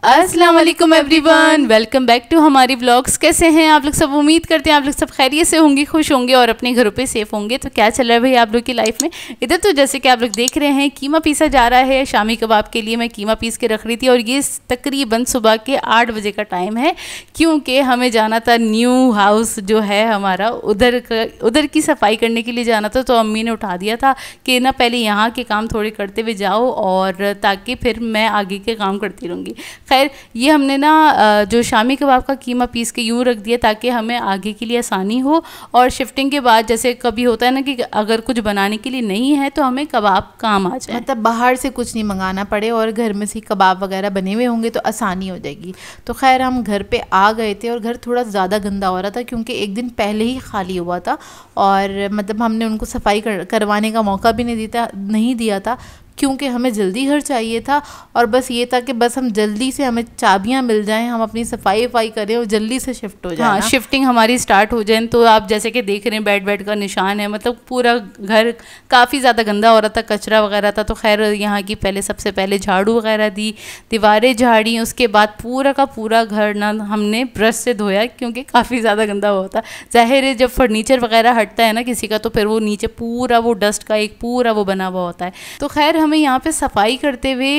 अस्सलाम वालेकुम everyone, welcome back to हमारी व्लॉग्स। कैसे हैं आप लोग सब? उम्मीद करते हैं आप लोग सब खैरियत से होंगे, खुश होंगे और अपने घरों पे सेफ होंगे। तो क्या चल रहा है भाई आप लोग की लाइफ में? इधर तो जैसे कि आप लोग देख रहे हैं कीमा पीसा जा रहा है। शामी कबाब के लिए मैं कीमा पीस के रख रही थी और ये तकरीबन सुबह के 8 बजे का टाइम है, क्योंकि हमें जाना था न्यू हाउस जो है हमारा, उधर की सफाई करने के लिए जाना था। तो अम्मी ने उठा दिया था कि ना पहले यहाँ के काम थोड़े करते हुए जाओ, और ताकि फिर मैं आगे के काम करती रहूँगी। खैर ये हमने ना जो शामी कबाब का कीमा पीस के यूँ रख दिया ताकि हमें आगे के लिए आसानी हो, और शिफ्टिंग के बाद जैसे कभी होता है ना कि अगर कुछ बनाने के लिए नहीं है तो हमें कबाब काम आ जाए, मतलब बाहर से कुछ नहीं मंगाना पड़े और घर में से कबाब वगैरह बने हुए होंगे तो आसानी हो जाएगी। तो खैर हम घर पे आ गए थे और घर थोड़ा ज़्यादा गंदा हो रहा था क्योंकि एक दिन पहले ही खाली हुआ था, और मतलब हमने उनको सफाई करवाने का मौका भी नहीं दिया था क्योंकि हमें जल्दी घर चाहिए था। और बस ये था कि बस हम जल्दी से हमें चाबियां मिल जाएं, हम अपनी सफाई करें और जल्दी से शिफ्ट हो जाए। हाँ, शिफ्टिंग हमारी स्टार्ट हो जाए। तो आप जैसे कि देख रहे हैं बेड का निशान है, मतलब पूरा घर काफ़ी ज़्यादा गंदा हो रहा था, कचरा वगैरह था। तो खैर यहाँ की सबसे पहले झाड़ू वगैरह दी, दीवारें झाड़ी, उसके बाद पूरा का पूरा घर ना हमने ब्रश से धोया क्योंकि काफ़ी ज़्यादा गंदा हुआ था। ज़ाहिर है जब फर्नीचर वगैरह हटता है ना किसी का, तो फिर वो नीचे पूरा वो डस्ट का एक पूरा वो बना हुआ होता है। तो खैर हमें यहाँ पे सफाई करते हुए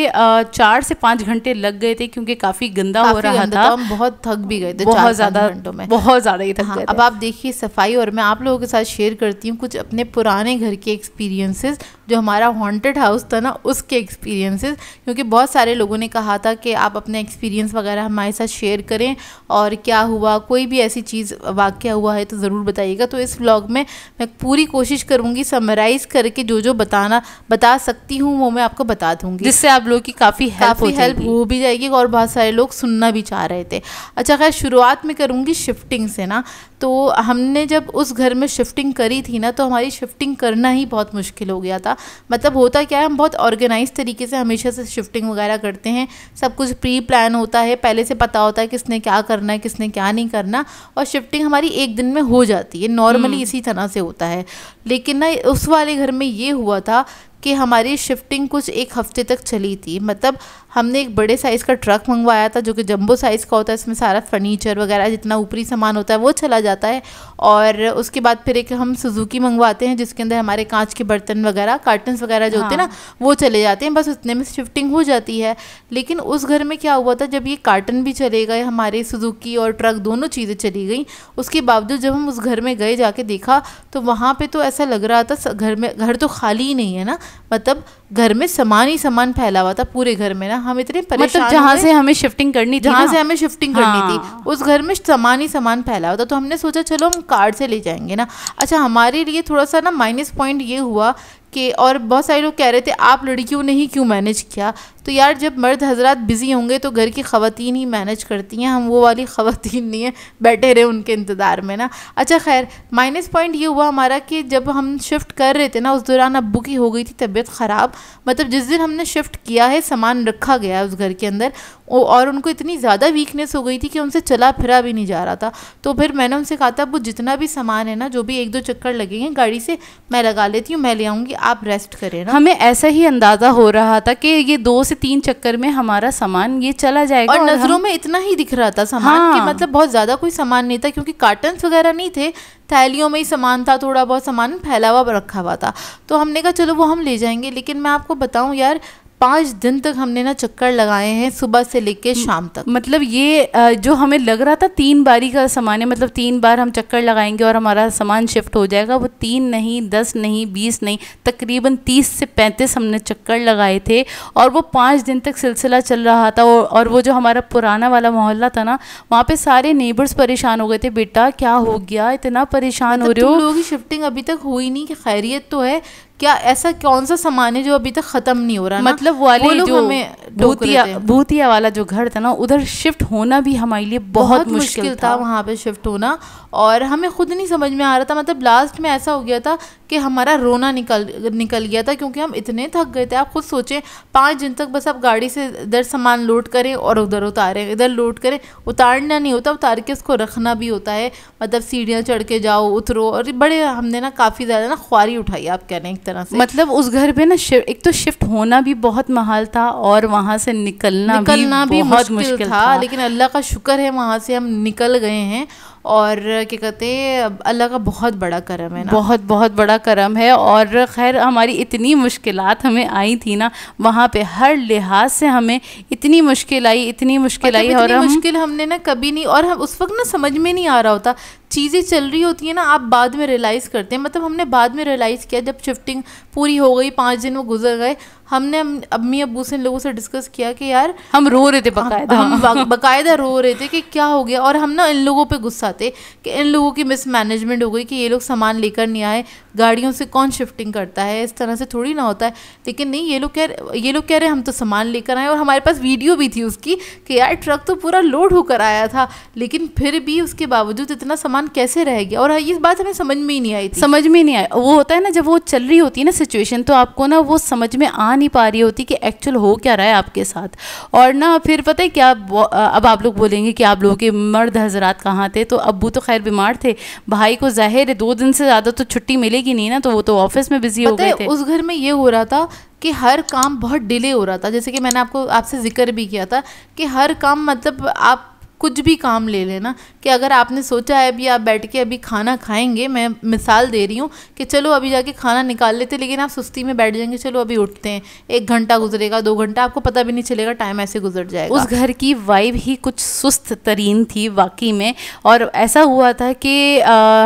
4 से 5 घंटे लग गए थे क्योंकि काफ़ी गंदा हो रहा था। हम बहुत थक भी गए थे, बहुत ज़्यादा घंटों में, बहुत ज़्यादा ही थक गए थे। अब आप देखिए सफाई, और मैं आप लोगों के साथ शेयर करती हूँ कुछ अपने पुराने घर के एक्सपीरियंसेस, जो हमारा हॉन्टेड हाउस था ना उसके एक्सपीरियंसेस, क्योंकि बहुत सारे लोगों ने कहा था कि आप अपने एक्सपीरियंस वगैरह हमारे साथ शेयर करें और क्या हुआ, कोई भी ऐसी चीज़ वाक़या हुआ है तो ज़रूर बताइएगा। तो इस व्लॉग में मैं पूरी कोशिश करूँगी समराइज़ करके जो बता सकती हूँ वो मैं आपको बता दूँगी, जिससे आप लोग की काफ़ी हेल्प हो भी जाएगी और बहुत सारे लोग सुनना भी चाह रहे थे। अच्छा खैर शुरुआत में करूँगी शिफ्टिंग से ना। तो हमने जब उस घर में शिफ्टिंग करी थी ना तो हमारी शिफ्टिंग करना ही बहुत मुश्किल हो गया था। मतलब होता क्या है, हम बहुत ऑर्गेनाइज तरीके से हमेशा से शिफ्टिंग वगैरह करते हैं, सब कुछ प्री प्लान होता है, पहले से पता होता है किसने क्या करना है किसने क्या नहीं करना, और शिफ्टिंग हमारी एक दिन में हो जाती है, नॉर्मली इसी तरह से होता है। लेकिन ना उस वाले घर में ये हुआ था कि हमारी शिफ्टिंग कुछ 1 हफ्ते तक चली थी। मतलब हमने एक बड़े साइज़ का ट्रक मंगवाया था जो कि जंबो साइज़ का होता है, इसमें सारा फर्नीचर वगैरह जितना ऊपरी सामान होता है वो चला जाता है, और उसके बाद फिर एक हम सुजुकी मंगवाते हैं जिसके अंदर हमारे कांच के बर्तन वगैरह, कार्टन्स वगैरह जो होते हैं ना वो चले जाते हैं, बस उतने में शिफ्टिंग हो जाती है। लेकिन उस घर में क्या हुआ था, जब ये कार्टन भी चले गए, हमारे सुजुकी और ट्रक दोनों चीज़ें चली गई, उसके बावजूद जब हम उस घर में गए जाके देखा तो वहाँ पर तो ऐसा लग रहा था घर तो खाली ही नहीं है ना, मतलब घर में सामान ही सामान फैला हुआ था पूरे घर में ना। हम इतने परेशान, मतलब जहाँ से हमें शिफ्टिंग करनी थी उस घर में सामान ही सामान फैला हुआ था। तो हमने सोचा चलो हम कार से ले जाएंगे ना। अच्छा हमारे लिए थोड़ा सा ना माइनस पॉइंट ये हुआ कि, और बहुत सारे लोग कह रहे थे आप लड़कियों ने ही क्यों मैनेज किया, तो यार जब मर्द हजरात बिज़ी होंगे तो घर की ख़वातीन ही मैनेज करती हैं, हम वो वाली ख़वातीन नहीं है बैठे रहे उनके इंतज़ार में ना। अच्छा खैर माइनस पॉइंट ये हुआ हमारा कि जब हम शिफ्ट कर रहे थे ना उस दौरान अब्बू की हो गई थी तबीयत ख़राब। मतलब जिस दिन हमने शिफ्ट किया है सामान रखा गया है उस घर के अंदर, और उनको इतनी ज़्यादा वीकनेस हो गई थी कि उनसे चला फिरा भी नहीं जा रहा था। तो फिर मैंने उनसे कहा था वो जितना भी सामान है ना, जो भी 1-2 चक्कर लगेंगे गाड़ी से मैं लगा लेती हूँ, मैं ले आऊँगी, आप रेस्ट करें ना। हमें ऐसा ही अंदाज़ा हो रहा था कि ये 2 से 3 चक्कर में हमारा सामान ये चला जाएगा, और नज़रों में इतना ही दिख रहा था सामान कि मतलब बहुत ज़्यादा कोई सामान नहीं था, क्योंकि कार्टन्स वगैरह नहीं थे, थैलियों में ही सामान था, थोड़ा बहुत सामान फैला हुआ रखा हुआ था। तो हमने कहा चलो वो हम ले जाएंगे। लेकिन मैं आपको बताऊं यार 5 दिन तक हमने ना चक्कर लगाए हैं सुबह से लेके शाम तक। मतलब ये जो हमें लग रहा था 3 बारी का सामान है, मतलब 3 बार हम चक्कर लगाएंगे और हमारा सामान शिफ्ट हो जाएगा, वो 3 नहीं 10 नहीं 20 नहीं तकरीबन 30 से 35 हमने चक्कर लगाए थे, और वो 5 दिन तक सिलसिला चल रहा था। और वो जो हमारा पुराना वाला मोहल्ला था ना, वहाँ पे सारे नेबर्स परेशान हो गए थे, बेटा क्या हो गया इतना परेशान हो रहे हो, लोगों की शिफ्टिंग अभी तक हुई नहीं कि खैरियत तो है क्या, ऐसा कौन सा सामान है जो अभी तक ख़त्म नहीं हो रहा। मतलब वाले जो भूतिया वाला जो घर था ना उधर शिफ्ट होना भी हमारे लिए बहुत मुश्किल था वहाँ पे शिफ्ट होना। और हमें खुद नहीं समझ में आ रहा था, मतलब लास्ट में ऐसा हो गया था कि हमारा रोना निकल गया था, क्योंकि हम इतने थक गए थे। आप खुद सोचें 5 दिन तक बस आप गाड़ी से इधर सामान लोड करें और उधर उतारें, इधर लोड करें, उतारना नहीं होता, उतार के उसको रखना भी होता है, मतलब सीढ़ियाँ चढ़ के जाओ उतरो, और बड़े हमने ना काफ़ी ज़्यादा ना ख्वारी उठाई आप कह रहे हैं एक तरह से। मतलब उस घर पे ना एक तो शिफ्ट होना भी बहुत महल था और वहाँ से निकलना भी बहुत मुश्किल था। लेकिन अल्लाह का शुक्र है वहाँ से हम निकल गए हैं, और क्या कहते हैं अल्लाह का बहुत बड़ा करम है ना, बहुत बहुत बड़ा करम है। और खैर हमारी इतनी मुश्किलात हमें आई थी ना वहाँ पे, हर लिहाज से हमें इतनी मुश्किल आई, इतनी मुश्किल आई, और मुश्किल हमने ना कभी नहीं, और हम उस वक्त ना समझ में नहीं आ रहा होता, चीज़ें चल रही होती है ना, आप बाद में रियलाइज़ करते हैं। मतलब हमने बाद में रियलाइज़ किया जब शिफ्टिंग पूरी हो गई, 5 दिन वो गुजर गए, हमने अम्मी अब्बू से लोगों से डिस्कस किया कि यार हम रो रहे थे बकायदा, हम बकायदा रो रहे थे कि क्या हो गया, और हम ना इन लोगों पे गुस्सा थे कि इन लोगों की मिसमैनेजमेंट हो गई कि ये लोग सामान लेकर नहीं आए, गाड़ियों से कौन शिफ्टिंग करता है, इस तरह से थोड़ी ना होता है। लेकिन नहीं, ये लोग कह रहे हम तो सामान लेकर आए, और हमारे पास वीडियो भी थी उसकी कि यार ट्रक तो पूरा लोड होकर आया था, लेकिन फिर भी उसके बावजूद इतना सामान कैसे रह गया, और ये बात हमें समझ में ही नहीं आई थी। समझ में नहीं आया, वो होता है ना जब वो चल रही होती है ना सिचुएशन, तो आपको ना वो समझ में आ नहीं पा रही होती कि एक्चुअल हो क्या रहा है आपके साथ। और ना फिर पता है क्या, अब आप लोग बोलेंगे कि आप लोगों के मर्द हजरात कहाँ थे, तो अब्बू तो खैर बीमार थे, भाई को जाहिर है 2 दिन से ज़्यादा तो छुट्टी मिलेगी नहीं ना, तो वो तो ऑफिस में बिजी हो गए थे। उस घर में ये हो रहा था कि हर काम बहुत डिले हो रहा था, जैसे कि मैंने आपसे जिक्र भी किया था कि हर काम, मतलब आप कुछ भी काम ले लेना कि अगर आपने सोचा है अभी आप बैठ के अभी खाना खाएंगे, मैं मिसाल दे रही हूँ कि चलो अभी जाके खाना निकाल लेते, लेकिन आप सुस्ती में बैठ जाएंगे, चलो अभी उठते हैं, 1 घंटा गुजरेगा, 2 घंटा, आपको पता भी नहीं चलेगा, टाइम ऐसे गुजर जाएगा। उस घर की वाइब ही कुछ सुस्त तरीन थी वाकई में। और ऐसा हुआ था कि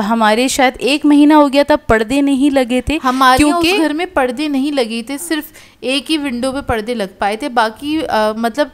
हमारे शायद 1 महीना हो गया था, पर्दे नहीं लगे थे हमारे, क्योंकि उस घर में पर्दे नहीं लगे थे, सिर्फ एक ही विंडो पे पर्दे लग पाए थे, बाकी मतलब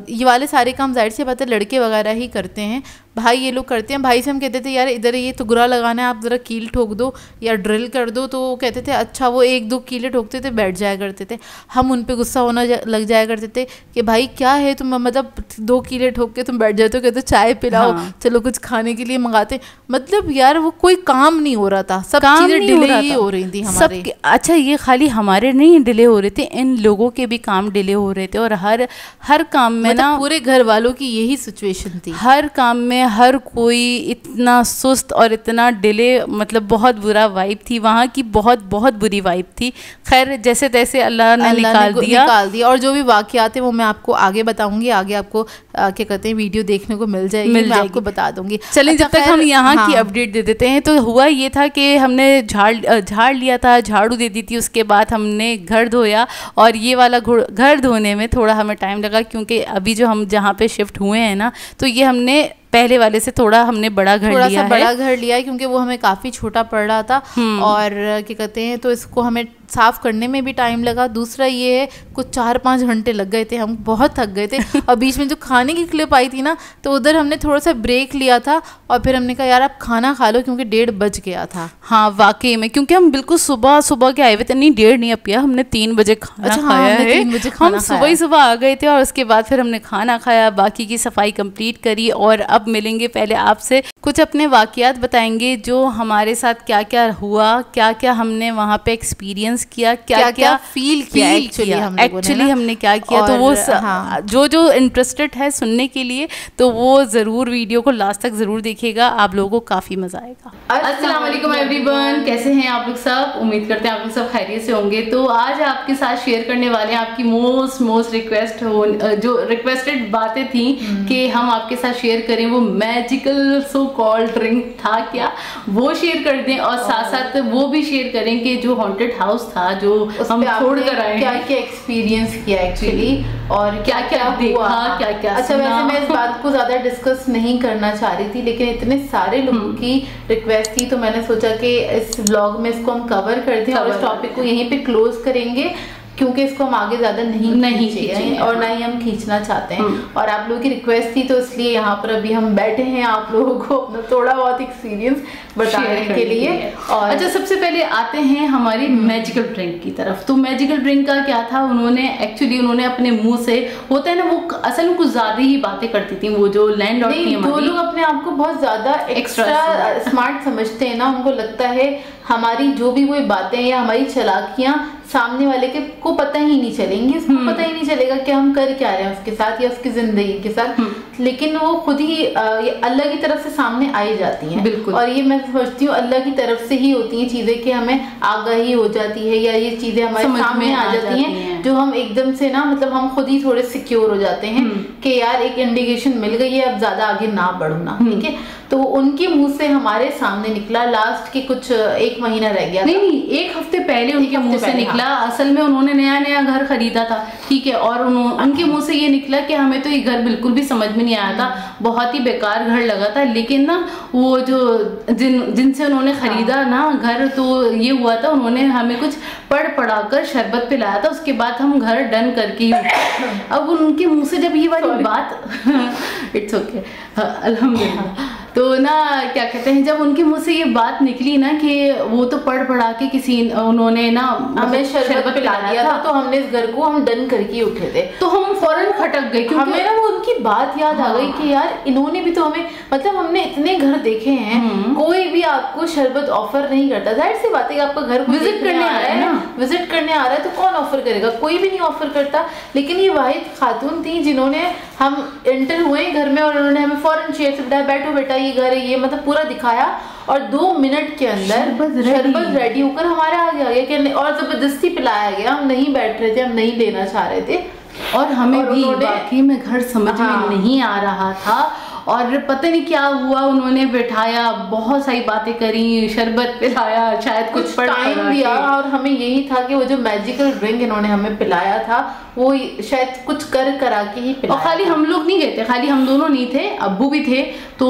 ये वाले सारे काम जाहिर सी बात है लड़के वगैरह ही करते हैं, भाई ये लोग करते हैं। भाई से हम कहते थे यार इधर ये तुगरा लगाना है, आप ज़रा कील ठोक दो या ड्रिल कर दो, तो वो कहते थे अच्छा, वो 1-2 कीले ठोकते थे, बैठ जाया करते थे। हम उन पे गुस्सा होना लग जाया करते थे कि भाई क्या है तुम, मतलब 2 कीले ठोक के तुम बैठ जाते हो, कहते चाय पिलाओ, हाँ। चलो कुछ खाने के लिए मंगाते, मतलब यार वो कोई काम नहीं हो रहा था, सब चीज़ें डिले ही हो रही थी हमारे। अच्छा ये खाली हमारे नहीं डिले हो रहे थे, इन लोगों के भी काम डिले हो रहे थे, और हर काम में मतलब ना पूरे घर वालों की यही सिचुएशन थी, हर काम में हर कोई इतना सुस्त और इतना डिले, मतलब बहुत बुरा वाइब थी वहाँ की, बहुत बहुत बुरी वाइब थी। खैर जैसे तैसे अल्लाह ने निकाल दिया, और जो भी वाक़यात है वो मैं आपको आगे बताऊंगी, आगे आपको क्या कहते हैं वीडियो देखने को मिल जाएगी, मैं आपको बता दूंगी। चलिए जब तक हम यहाँ की अपडेट दे देते हैं। तो हुआ ये था कि हमने झाड़ लिया था, झाड़ू दे दी थी, उसके बाद हमने घर धोया, और ये वाला घर धोने में थोड़ा हमें टाइम लगा, क्योंकि अभी जो हम जहाँ पे शिफ्ट हुए हैं ना, तो ये हमने पहले वाले से थोड़ा हमने बड़ा घर लिया है, बड़ा घर लिया है, क्योंकि वो हमें काफ़ी छोटा पड़ रहा था, और क्या कहते हैं तो इसको हमें साफ़ करने में भी टाइम लगा। दूसरा ये है कुछ 4-5 घंटे लग गए थे, हम बहुत थक गए थे। और बीच में जो खाने की क्लिप आई थी ना, तो उधर हमने थोड़ा सा ब्रेक लिया था, और फिर हमने कहा यार आप खाना खा लो, क्योंकि 1:30 बज गया था। हाँ वाकई में, क्योंकि हम बिल्कुल सुबह के आए हुए थे, नहीं 1:30 नहीं पिया, हमने 3 बजे खाना खाया है, 3 बजे खाना हम सुबह आ गए थे, और उसके बाद फिर हमने खाना खाया, बाकी की सफाई कंप्लीट करी। और अब मिलेंगे, पहले आपसे कुछ अपने वाक़यात बताएंगे, जो हमारे साथ क्या क्या हुआ, क्या क्या हमने वहाँ पे एक्सपीरियंस किया, क्या क्या फील किया एक्चुअली हमने क्या किया। तो वो हाँ। जो इंटरेस्टेड है सुनने के लिए, तो वो ज़रूर वीडियो को लास्ट तक ज़रूर देखिएगा, आप लोगों को काफ़ी मज़ा आएगा। अस्सलाम वालेकुम एवरीवन, कैसे हैं आप लोग सब? उम्मीद करते हैं आप लोग सब खैरियत से होंगे। तो आज आपके साथ शेयर करने वाले हैं आपकी मोस्ट रिक्वेस्टेड बातें थी कि हम आपके साथ शेयर करें, वो मैजिकल सो कॉल्ड ड्रिंक था क्या, वो शेयर कर दें, और साथ साथ वो भी शेयर करें कि जो हॉन्टेड हाउस था जो हम छोड़ कर आए, क्या क्या एक्सपीरियंस किया एक्चुअली, और क्या क्या देखा, क्या क्या। अच्छा वैसे मैं इस बात को ज़्यादा डिस्कस नहीं करना चाह रही थी, लेकिन इतने सारे लोगों की रिक्वेस्ट थी, तो मैंने सोचा कि इस व्लॉग में इसको हम कवर करते हैं और इस टॉपिक को यहीं पे क्लोज करेंगे। क्योंकि इसको हम आगे ज्यादा नहीं खींचेंगे और ना ही हम खींचना चाहते हैं। और आप लोगों की रिक्वेस्ट थी तो इसलिए यहाँ पर अभी हम बैठे हैं आप लोगों को अपना थोड़ा बहुत एक्सपीरियंस बताने के लिए। और अच्छा, सबसे पहले आते हैं हमारी मैजिकल ड्रिंक की तरफ। तो मैजिकल ड्रिंक का क्या था, उन्होंने अपने मुंह से, होता है ना वो असल में कुछ ज्यादा ही बातें करती थी, वो जो लैंड लॉर्ड थी हमारी। जो लोग अपने आप को बहुत ज्यादा एक्स्ट्रा स्मार्ट समझते हैं ना, उनको लगता है हमारी जो भी कोई बातें या हमारी चालाकियां सामने वाले के को पता ही नहीं चलेंगी, उसको पता ही नहीं चलेगा कि हम कर क्या रहे हैं उसके साथ या उसकी जिंदगी के साथ, लेकिन वो खुद ही अल्लाह की तरफ से सामने आई जाती हैं। बिल्कुल। और ये मैं समझती हूँ अल्लाह की तरफ से ही होती हैं चीजें कि हमें आगाही हो जाती है या ये चीजें हमारे सामने आ जाती हैं जो हम एकदम से ना, मतलब हम खुद ही थोड़े सिक्योर हो जाते हैं कि यार एक इंडिकेशन मिल गई है, अब ज्यादा आगे ना बढ़ना। ठीक है, तो उनके मुंह से हमारे सामने निकला, लास्ट के कुछ 1 महीना रह गया, नहीं 1 हफ्ते पहले उनके मुंह से निकला। असल में उन्होंने नया घर खरीदा था, ठीक है, और उनके मुंह से ये निकला कि हमें तो ये घर बिल्कुल भी समझ में नहीं आया था, बहुत ही बेकार घर लगा था, लेकिन ना वो जो जिनसे उन्होंने खरीदा ना घर, तो ये हुआ था उन्होंने हमें कुछ पढ़ा कर शरबत पिलाया था, उसके बाद हम घर डन करके अब उनके मुंह से जब ये वाली बात इट्स ओके अल्हम्दुलिल्लाह, तो ना क्या कहते हैं, जब उनके मुंह से ये बात निकली ना कि वो तो पढ़ा के किसी उन्होंने ना हमें शरबत पिला दिया था, तो हमने इस घर को हम डन करके उठे थे, तो हम फौरन खटक गए क्योंकि हमें ना वो उनकी बात याद आ गई कि यार इन्होंने भी तो हमें, मतलब हमने इतने घर देखे हैं, कोई भी आपको शरबत ऑफर नहीं करता। जाहिर सी बात है आपका घर विजिट करने आ रहा है ना, विजिट करने आ रहा है तो कौन ऑफर करेगा, कोई भी नहीं ऑफर करता। लेकिन ये वाहिद खातून थी जिन्होंने, हम एंटर हुए घर में और उन्होंने हमें फौरन चेयर से बिठाया, बैठो बेटा ये घर है, ये मतलब पूरा दिखाया, और 2 मिनट के अंदर शरबत रेडी होकर हमारे आगे आ गया कि, और जबरदस्ती पिलाया गया। हम नहीं बैठ रहे थे, हम नहीं लेना चाह रहे थे, और हमें भी वाकई में घर समझ में नहीं आ रहा था, और पता नहीं क्या हुआ, उन्होंने बैठाया, बहुत सारी बातें करी, शरबत पिलाया, शायद कुछ टाइम दिया, और हमें यही था कि वो जो मैजिकल ड्रिंक इन्होंने हमें पिलाया था वो शायद कुछ करा के ही पिलाया। और खाली हम लोग नहीं गए थे, खाली हम दोनों नहीं थे, अब्बू भी थे, तो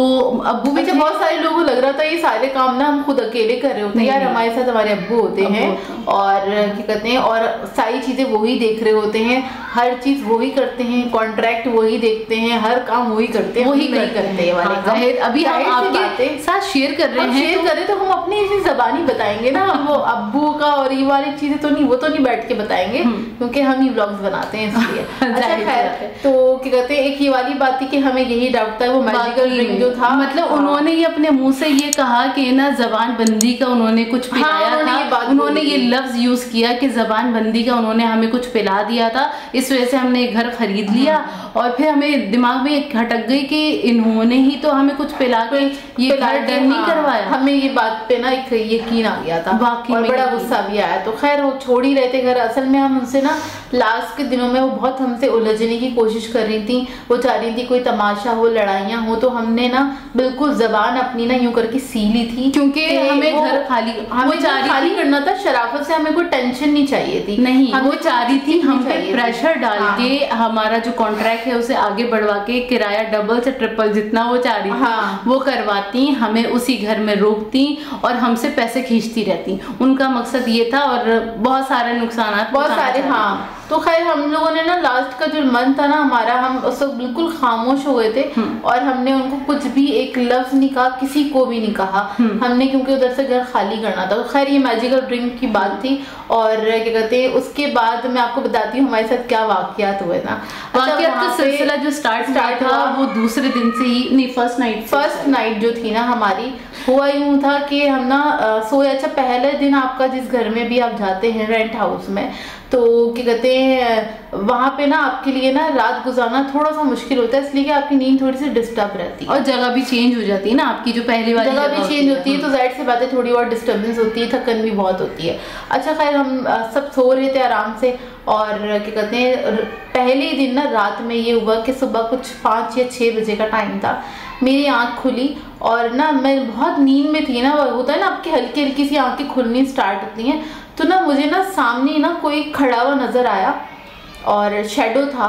अब्बू भी बहुत सारे लोगों को लग रहा था ये सारे काम ना हम खुद अकेले कर रहे होते हैं, यार हमारे साथ हमारे अब्बू होते हैं और क्या कहते हैं, और सारी चीजें वही देख रहे होते हैं, हर चीज वही करते हैं, कॉन्ट्रैक्ट वही देखते हैं, हर काम वही करते हैं, वही नहीं करते वाले काम। अभी हम आपके साथ शेयर कर रहे हैं, शेयर कर रहे तो हम अपनी इसी ज़बानी बताएंगे ना, वो अब्बू का और ये वाली चीजें तो नहीं, वो तो नहीं बैठ के बताएंगे क्योंकि हम ही व्लॉग्स बनाते हैं इसलिए। अच्छा खैर, तो क्या कहते हैं, एक ये वाली बात थी कि हमें यही डाउट था वो मैजिकल ड्रिंक जो था, मतलब उन्होंने ये अपने मुंह से ये कहा कि ना जबान बंदी का उन्होंने कुछ पिलाया था, उन्होंने ये लफ्ज यूज किया कि जबान बंदी का उन्होंने हमें कुछ पिला दिया था, इस वजह से हमने घर खरीद लिया, और फिर हमें दिमाग में खटक गई कि इन्होंने ही तो हमें कुछ पिला के ये घर डन नहीं करवाया। हमें ये बात पे ना एक यकीन आ गया था और बड़ा गुस्सा भी आया, तो खैर वो छोड़ ही रहे थे घर। असल में हम उनसे ना लास्ट के दिनों में वो बहुत हमसे उलझने की कोशिश कर रही थी, वो चाह रही थी कोई तमाशा हो, लड़ाइयाँ हो, तो हमने ना बिल्कुल जबान अपनी ना यूं करके सीली थी क्योंकि हमें घर खाली करना था, शराफत से हमें कोई टेंशन नहीं चाहिए थी, नहीं वो चाह रही थी हम पे प्रेशर डाल के हमारा जो कॉन्ट्रैक्ट है उसे आगे बढ़वा के किराया डबल से ट्रिपल जितना वो चाह रही थी वो करवाती, हमें उसी घर में रोकती और हमसे पैसे खींचती रहती। उनका मकसद ये था और बहुत सारे नुकसान, बहुत सारे। हाँ, तो खैर हम लोगों ने ना लास्ट का जो मन था ना हमारा, हम उस वक्त बिल्कुल खामोश हो गए थे और हमने उनको कुछ भी एक लफ्ज नहीं कहा, किसी को भी नहीं कहा हमने, क्योंकि उधर से घर खाली करना था। तो खैर ये मैजिकल ड्रिंक की बात थी। और क्या कहते हैं, उसके बाद मैं आपको बताती हूँ हमारे साथ क्या वाकयात हुए ना। वाकयात का सिलसिला जो स्टार्ट था वो दूसरे दिन से ही, नहीं फर्स्ट नाइट जो थी ना हमारी, हुआ यूं था कि हम ना सोए। अच्छा, पहले दिन आपका जिस घर में भी आप जाते हैं रेंट हाउस में, तो क्या कहते हैं वहाँ पे ना आपके लिए ना रात गुजारना थोड़ा सा मुश्किल होता है, इसलिए कि आपकी नींद थोड़ी सी डिस्टर्ब रहती है और जगह भी चेंज हो जाती है ना, आपकी जो पहली वाली जगह भी चेंज होती है, तो जाहिर सी बात है थोड़ी और डिस्टर्बेंस होती है, थकन भी बहुत होती है। अच्छा खैर, हम सब सो रहे थे आराम से और क्या कहते हैं पहले ही दिन ना रात में ये हुआ कि सुबह कुछ 5 या 6 बजे का टाइम था, मेरी आँख खुली और ना मैं बहुत नींद में थी ना, होता है ना आपकी हल्की हल्की सी आंखें खुलनी स्टार्ट होती हैं, तो ना मुझे ना सामने ना कोई खड़ा हुआ नजर आया और शेडो था,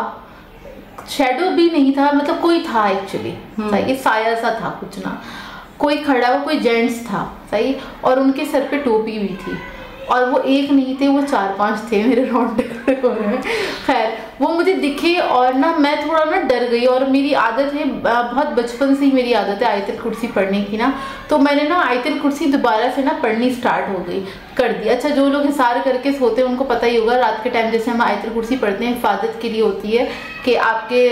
शेडो भी नहीं था, मतलब कोई था एक्चुअली, सही साया सा था कुछ ना, कोई खड़ा हुआ, कोई जेंट्स था, सही, और उनके सर पे टोपी भी थी। और वो एक नहीं थे, वो 4-5 थे, मेरे रोंगटे खड़े हो रहे हैं। खैर वो मुझे दिखे और ना मैं थोड़ा ना डर गई, और मेरी आदत है, बहुत बचपन से ही मेरी आदत है आयतुल कुर्सी पढ़ने की ना, तो मैंने ना आयतुल कुर्सी दोबारा से ना पढ़नी स्टार्ट हो गई कर दी। अच्छा, जो लोग हिसार करके सोते हैं उनको पता ही होगा, रात के टाइम जैसे हम आयतुल कुर्सी पढ़ते हैं, हिफाजत के लिए होती है कि आपके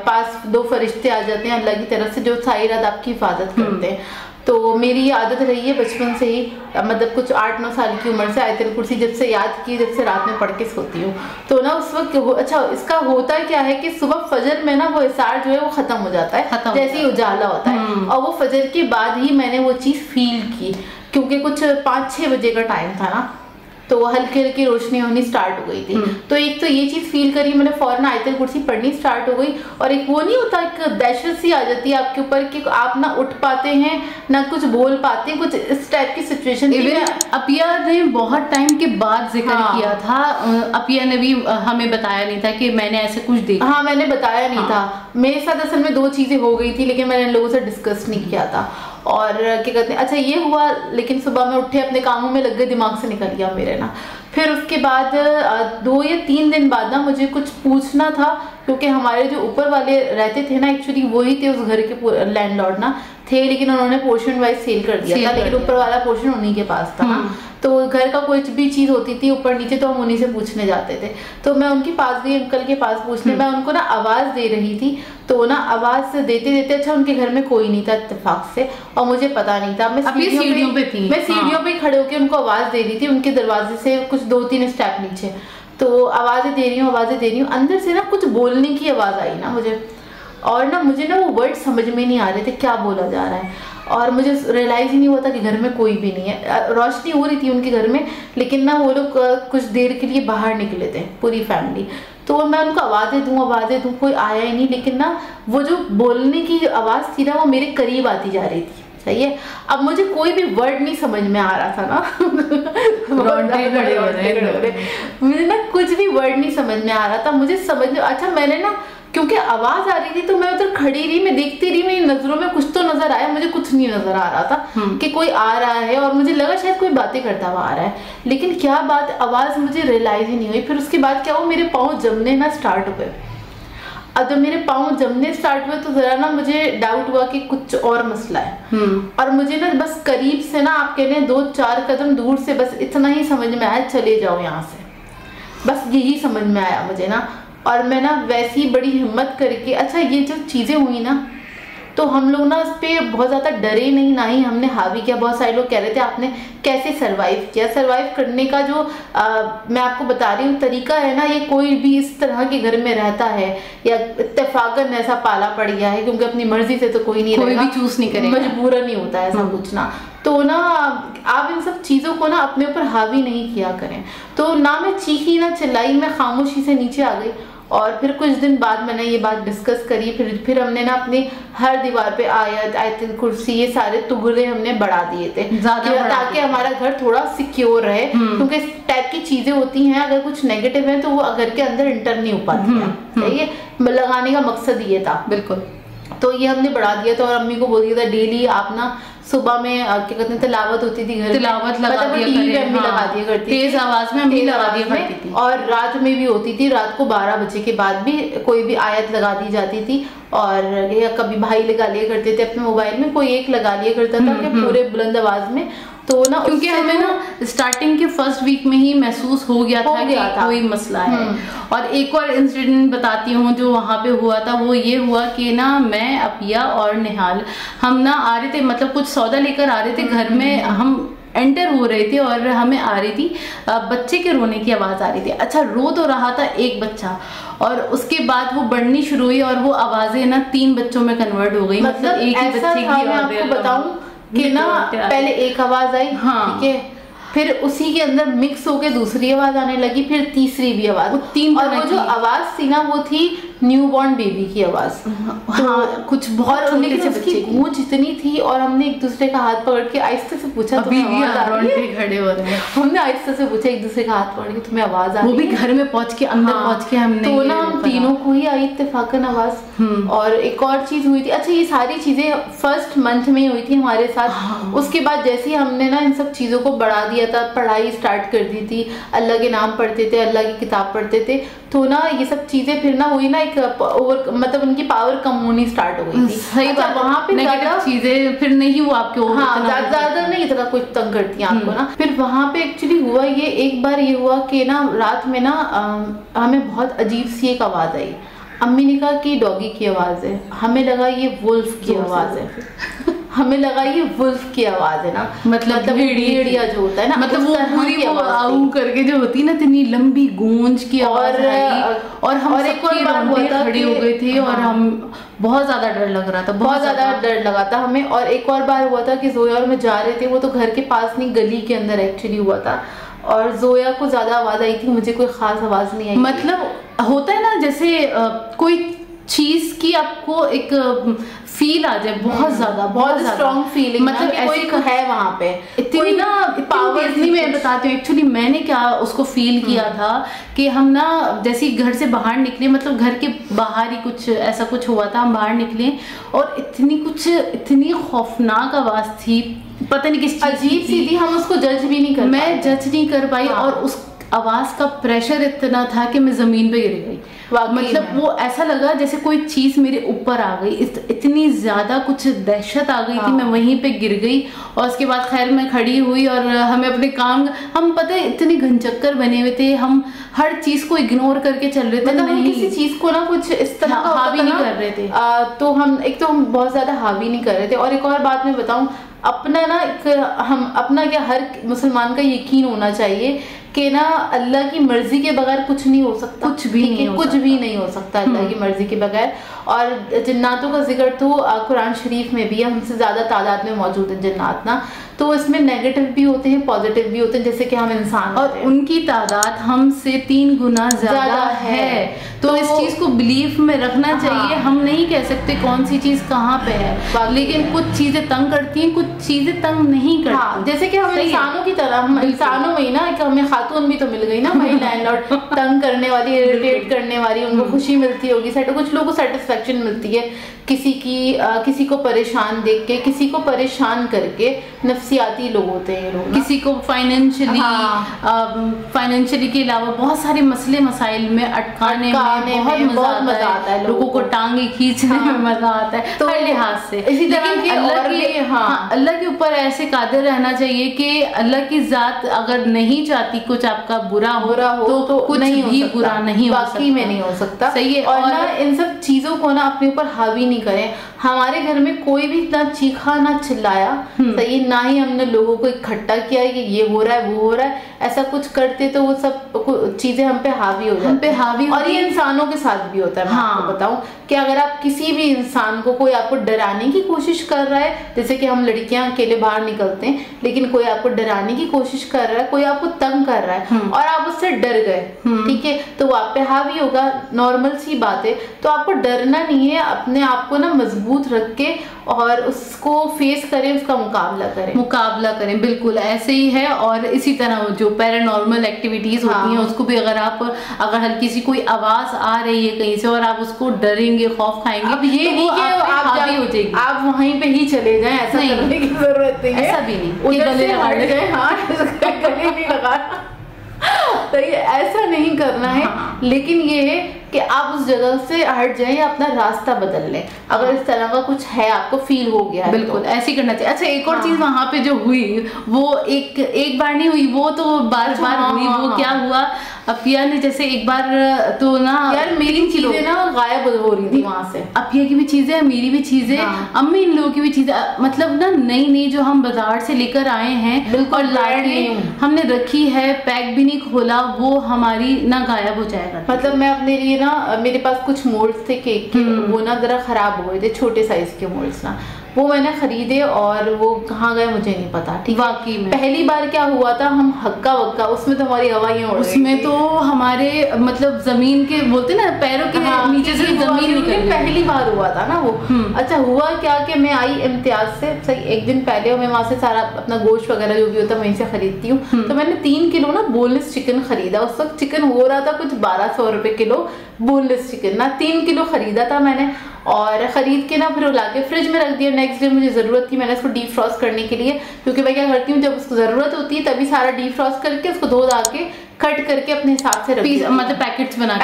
पास 2 फरिश्ते आ जाते हैं अल्लाह की तरफ से, जो सारी रात आपकी हिफाजत करते हैं। तो मेरी ये आदत रही है बचपन से ही, मतलब कुछ 8-9 साल की उम्र से आयतुल कुर्सी जब से याद की, जब से रात में पढ़ के सोती हूँ। तो ना उस वक्त अच्छा, इसका होता क्या है कि सुबह फजर में ना वो हिसार जो है वो खत्म हो जाता है, जैसे ही उजाला होता है, और वो फजर के बाद ही मैंने वो चीज़ फील की, क्योंकि कुछ 5-6 बजे का टाइम था ना, तो हल्की हल्की रोशनी होनी स्टार्ट हो गई थी। तो एक तो ये चीज़ फील करी मैंने, फौरन आयतुल कुर्सी पढ़नी स्टार्ट हो गई, और एक वो नहीं होता, एक दहशत सी आ जाती है आपके ऊपर कि आप ना उठ पाते हैं ना कुछ बोल पाते हैं, कुछ इस टाइप की सिचुएशन। अपिया ने बहुत टाइम के बाद जिक्र किया था, अपिया ने भी हमें बताया नहीं था कि मैंने ऐसे कुछ देखा। हाँ, मैंने बताया नहीं था। मेरे साथ असल में 2 चीज़ें हो गई थी, लेकिन मैंने लोगों से डिस्कस नहीं किया था। और क्या कहते हैं, अच्छा ये हुआ, लेकिन सुबह में उठे अपने कामों में लग गए, दिमाग से निकल गया मेरे ना। फिर उसके बाद 2 या 3 दिन बाद ना मुझे कुछ पूछना था, क्योंकि हमारे जो ऊपर वाले रहते थे ना, एक्चुअली वही थे उस घर के लैंडलॉर्ड ना थे, लेकिन उन्होंने पोर्शन वाइज सेल कर दिया था, लेकिन ऊपर वाला पोर्शन उन्हीं के पास था ना। तो घर का कोई भी चीज़ होती थी ऊपर नीचे, तो हम उन्हीं से पूछने जाते थे। तो मैं उनके पास गई, अंकल के पास पूछने, मैं उनको ना आवाज़ दे रही थी, तो ना आवाज़ देते देते अच्छा उनके घर में कोई नहीं था इत्तेफाक से, और मुझे पता नहीं था। मैं सीढ़ियों पे थी, मैं सीढ़ियों पे खड़े होकर उनको आवाज़ दे रही थी, उनके दरवाजे से कुछ 2-3 स्टेप नीचे। तो आवाज़ें दे रही हूँ, अंदर से ना कुछ बोलने की आवाज़ आई ना मुझे, और ना मुझे ना वो वर्ड समझ में नहीं आ रहे थे क्या बोला जा रहा है, और मुझे रियलाइज़ ही नहीं हुआ था कि घर में कोई भी नहीं है। रोशनी हो रही थी उनके घर में, लेकिन ना वो लोग कुछ देर के लिए बाहर निकले थे पूरी फैमिली। तो मैं उनको आवाज़ें दूँ, कोई आया ही नहीं, लेकिन ना वो जो बोलने की आवाज़ थी ना वो मेरे करीब आती जा रही थी। सही है, अब मुझे कोई भी वर्ड नहीं समझ में आ रहा था ना मुझे ना कुछ भी वर्ड नहीं समझ में आ रहा था। मुझे समझ में, अच्छा मैंने ना, क्योंकि आवाज आ रही थी तो मैं उधर खड़ी रही, मैं देखती रही, मेरी नजरों में कुछ तो नजर आया, मुझे कुछ नहीं नजर आ रहा था कि कोई आ रहा है, और मुझे लगा शायद कोई बातें करता हुआ आ रहा है, लेकिन क्या बात, आवाज मुझे रियलाइज ही नहीं हुई। फिर उसके बाद क्या हुआ, मेरे पाँव जमने ना स्टार्ट हुए। अब जब मेरे पाँव जमने स्टार्ट हुए तो जरा ना मुझे डाउट हुआ कि कुछ और मसला है, और मुझे ना बस करीब से ना, आप कह रहे हैं 2-4 कदम दूर से बस इतना ही समझ में आया, चले जाओ यहाँ से, बस यही समझ में आया मुझे ना। और मैं ना वैसी बड़ी हिम्मत करके, अच्छा ये जो चीज़ें हुई ना, तो हम लोग ना उस पर बहुत ज़्यादा डरे नहीं, ना ही हमने हावी किया। बहुत सारे लोग कह रहे थे आपने कैसे सरवाइव किया। सरवाइव करने का जो मैं आपको बता रही हूँ तरीका है ना, ये कोई भी इस तरह के घर में रहता है या इत्तेफाकन ऐसा पाला पड़ गया है, क्योंकि अपनी मर्जी से तो कोई नहीं कोई भी चूज नहीं करेगा, मजबूरन नहीं होता है ऐसा कुछ ना। तो ना आप इन सब चीज़ों को ना अपने ऊपर हावी नहीं किया करें। तो ना मैं चीखी ना चिल्लाई, मैं खामोशी से नीचे आ गई। और फिर कुछ दिन बाद मैंने ये बात डिस्कस करी, फिर हमने ना अपनी हर दीवार पे आयत, आयतुल कुर्सी, ये सारे तुगरे हमने बढ़ा दिए थे ताकि हमारा घर थोड़ा सिक्योर रहे, क्योंकि इस टाइप की चीजें होती हैं, अगर कुछ नेगेटिव है तो वो घर के अंदर इंटर नहीं हो पाती है। सही है, लगाने का मकसद ये था। बिल्कुल, तो ये हमने बढ़ा दिया था, और अम्मी को बोल दिया था डेली आप ना सुबह में क्या कहते हैं, तिलावत होती थी घर, तिलावत लगा दिया करती, तेज आवाज में अम्मी लगा दिया करती थी, और रात में भी होती थी, रात को 12 बजे के बाद भी कोई भी आयत लगा दी जाती थी। और या कभी भाई लगा लिया करते थे अपने मोबाइल में, कोई एक लगा लिया करता था कि पूरे बुलंद आवाज में। तो ना क्योंकि हमें ना स्टार्टिंग के फर्स्ट वीक में ही महसूस हो गया था कि कोई मसला है। और एक और इंसिडेंट बताती हूँ जो वहाँ पे हुआ था, वो ये हुआ कि ना मैं, अपिया और निहाल, हम ना आ रहे थे, मतलब कुछ सौदा लेकर आ रहे थे घर में, हम एंटर हो रहे थे और हमें आ रही थी बच्चे के रोने की आवाज़ आ रही थी। अच्छा, रो तो रहा था एक बच्चा, और उसके बाद वो बढ़नी शुरू हुई और वो आवाज़ें ना 3 बच्चों में कन्वर्ट हो गई। मतलब एक ही बच्चे की आवाज़। मैं आपको बताऊं कि ना पहले एक आवाज़ आई, ठीक है, फिर उसी के अंदर मिक्स होके दूसरी आवाज आने लगी, फिर तीसरी भी आवाज, और वो जो आवाज थी ना वो थी न्यूबॉर्न बेबी की आवाज़। हाँ, कुछ बहुत छोटे से उसकी बच्चे की गूंज इतनी थी और हमने एक दूसरे का हाथ पकड़ के आहिस्ते से पूछा, अभी भी पे खड़े हो रहे हैं। हमने आहिस्ते से पूछा एक दूसरे का हाथ पकड़ के, तुम्हें आवाज़ आ रही है? वो भी घर में पहुंच के, अंदर पहुंच के हमने तो ना हम तीनों को ही आई इत्तेफाकन आवाज़। और एक और चीज़ हुई थी, अच्छा ये सारी चीज़ें फर्स्ट मंथ में ही हुई थी हमारे साथ। उसके बाद जैसे ही हमने ना इन सब चीज़ों को बढ़ा दिया था, पढ़ाई स्टार्ट कर दी थी, अल्लाह के नाम पढ़ते थे, अल्लाह की किताब पढ़ते थे, तो ना ये सब चीजें फिर ना हुई ना, एक ओवर मतलब उनकी पावर कम होनी स्टार्ट हो गई थी। सही बात, वहाँ पे ज्यादा चीजें फिर नहीं हुआ आपके। हाँ, ज्यादा नहीं इतना कुछ तंग करती हैं आपको ना। फिर वहाँ पे एक्चुअली हुआ ये, एक बार ये हुआ कि ना रात में ना हमें बहुत अजीब सी एक आवाज आई। अम्मी ने कहा कि डॉगी की आवाज है, हमें लगा ये वुल्फ की आवाज है। हमें लगा ये वुल्फ की आवाज है ना, मतलब भेड़िया जो होता है ना, मतलब वो पूरी आऊ करके जो होती है ना, इतनी लंबी गूंज की आवाज और हम एक बार खड़े हो गए थे। और हम बहुत ज्यादा डर लग रहा था, बहुत ज्यादा डर लगा था हमें। और एक और बार हुआ था कि जोया और मैं जा रहे थे, वो तो घर के पास नहीं गली के अंदर एक्चुअली हुआ था, और जोया को ज्यादा आवाज आई थी, मुझे कोई खास आवाज नहीं आई। मतलब होता है ना जैसे कोई चीज की आपको एक फील आ जाए, बहुत ज्यादा, बहुत स्ट्रॉन्ग फीलिंग, मतलब ऐसी कोई है वहां पे इतनी ना पावर। इतनी मैं बताती हूँ एक्चुअली मैंने क्या उसको फील किया था कि हम ना जैसे घर से बाहर निकले, मतलब घर के बाहर ही कुछ ऐसा कुछ हुआ था, हम बाहर निकले और इतनी खौफनाक आवाज थी, पता नहीं किस अजीब सी थी, हम उसको जज भी नहीं कर पाए। मैं जज नहीं कर पाई। और उस आवाज का प्रेशर इतना था कि मैं जमीन पे गिर गई। मतलब वो ऐसा लगा जैसे कोई चीज मेरे ऊपर आ गई, इतनी ज्यादा कुछ दहशत आ गई थी, मैं वहीं पे गिर गई। और उसके बाद खैर मैं खड़ी हुई और हमें अपने काम, हम पता है इतने घनचक्कर बने हुए थे, हम हर चीज को इग्नोर करके चल रहे थे, मतलब हम किसी चीज को ना कुछ इस तरह हावी नहीं कर रहे थे। तो हम बहुत ज्यादा हावी नहीं कर रहे थे। और एक और बात मैं बताऊं, अपना ना हम अपना क्या हर मुसलमान का यकीन होना चाहिए कि ना अल्लाह की मर्जी के बगैर कुछ नहीं हो सकता, कुछ भी नहीं हो सकता अल्लाह की मर्जी के बगैर। और जन्नातों का जिक्र तो कुरान शरीफ में भी है, हमसे ज्यादा तादाद में मौजूद है जन्नात ना, तो इसमें नेगेटिव भी होते हैं, पॉजिटिव भी होते हैं, जैसे कि हम इंसान, और उनकी तादाद हमसे 3 गुना ज्यादा है। तो इस चीज को बिलीफ में रखना चाहिए। हम नहीं कह सकते कौन सी चीज कहाँ पे है, लेकिन कुछ चीजें तंग करती हैं, कुछ चीजें तंग नहीं करती। जैसे कि हम इंसानों की तरह, हम इंसानों में ही ना, हमें खातून भी तो मिल गई ना महिलाएं, और तंग करने वाली, इरिटेट करने वाली, उनको खुशी मिलती होगी, कुछ लोगों को सेटिस्फेक्शन मिलती है किसी को परेशान देख के, किसी को परेशान करके। नफसियाती लोग होते हैं ये लोग, किसी को फाइनेंशियली के अलावा बहुत सारे मसले मसाइल में अटकाने में बहुत मजा आता है, लोगों को टांगे खींचने में मजा आता है, तो हर लिहाज से। इसी तरह के अल्लाह के ऊपर ऐसे कादिर रहना चाहिए कि अल्लाह की जात अगर नहीं चाहती कुछ आपका बुरा हो तो कुछ भी बुरा नहीं हो सकता, बाकी में नहीं हो सकता। सही है। और ना इन सब चीजों को ना अपने ऊपर हावी नहीं करें। हमारे घर में कोई भी ना चीखा ना चिल्लाया, सही, ना ही हमने लोगों को इकट्ठा किया कि ये हो रहा है वो हो रहा है, ऐसा कुछ करते तो वो सब चीजें हम पे हावी हो जाती हैं। और ये इंसानों के साथ भी होता है। मैं आपको बताऊं कि अगर आप किसी भी इंसान को, कोई आपको डराने की कोशिश कर रहा है, जैसे कि हम लड़कियां अकेले बाहर निकलते हैं, लेकिन कोई आपको डराने की कोशिश कर रहा है, कोई आपको तंग कर रहा है और आप उससे डर गए, ठीक है, तो वो आप पे हावी होगा, नॉर्मल सी बात है। तो आपको डरना नहीं है, अपने आप को ना मजबूत रख के और उसको फेस करें, उसका मुकाबला करें। बिल्कुल ऐसे ही है। और इसी तरह जो पैरानॉर्मल एक्टिविटीज होती हैं, उसको भी अगर हल्की सी कोई आवाज आ रही है कहीं से और आप उसको डरेंगे, खौफ खाएंगे, अब ये नहीं कि आप वहीं पे ही चले जाएं, ऐसा करने की जरूरत नहीं है। ऐसा भी नहीं गले नहीं लगा तो ये ऐसा नहीं करना है। लेकिन ये है कि आप उस जगह से हट जाएं या अपना रास्ता बदल लें, अगर इस तरह का कुछ है, आपको फील हो गया है, बिल्कुल ऐसे करना चाहिए। अच्छा, एक और चीज वहां पे जो हुई, वो एक बार नहीं हुई, वो तो बार हुई। वो क्या हुआ, अपिया ने जैसे एक बार तो ना, यार मेरी चीजें ना गायब हो रही थी वहां से, अपिया की भी चीजें, मेरी भी चीजें, अम्मी इन लोगों की भी चीजें, मतलब ना नई जो हम बाजार से लेकर आए हैं, बिल्कुल लाके हमने रखी है, पैक भी नहीं खोला, वो हमारी ना गायब हो जाएगा। मतलब मैं अपने लिए ना, मेरे पास कुछ मोल्ड्स थे केक के, वो ना जरा खराब हो गए थे, छोटे साइज के मोल्ड्स ना, वो मैंने खरीदे और वो कहाँ गए मुझे नहीं पता। ठीक, वाकई में पहली बार क्या हुआ था, हम हक्का वक्का, उसमें तो हमारी हवाइयाँ उड़ रही उसमें थी। तो हमारे मतलब जमीन के बोलते ना पैरों के नीचे से जमीन निकल गई। पहली बार हुआ था ना वो। अच्छा हुआ क्या कि मैं आई इम्तियाज से सही एक दिन पहले, और मैं वहाँ से सारा अपना गोश्त वगैरह जो भी होता है वहीं से खरीदती हूँ। तो मैंने 3 किलो ना बोनलेस चिकन खरीदा। उस वक्त चिकन हो रहा था कुछ 1200 रुपए किलो, बोनलेस चिकन ना 3 किलो खरीदा था मैंने, और खरीद के ना फिर ला के फ्रिज में रख दिया। नेक्स्ट डे मुझे ज़रूरत थी, मैंने उसको डीप फ्रॉस्ट करने के लिए, क्योंकि मैं क्या करती हूँ जब उसको ज़रूरत होती है तभी सारा डीप फ्रॉस्ट करके उसको धो धा के कट करके अपने हिसाब से मतलब पैकेट्स बना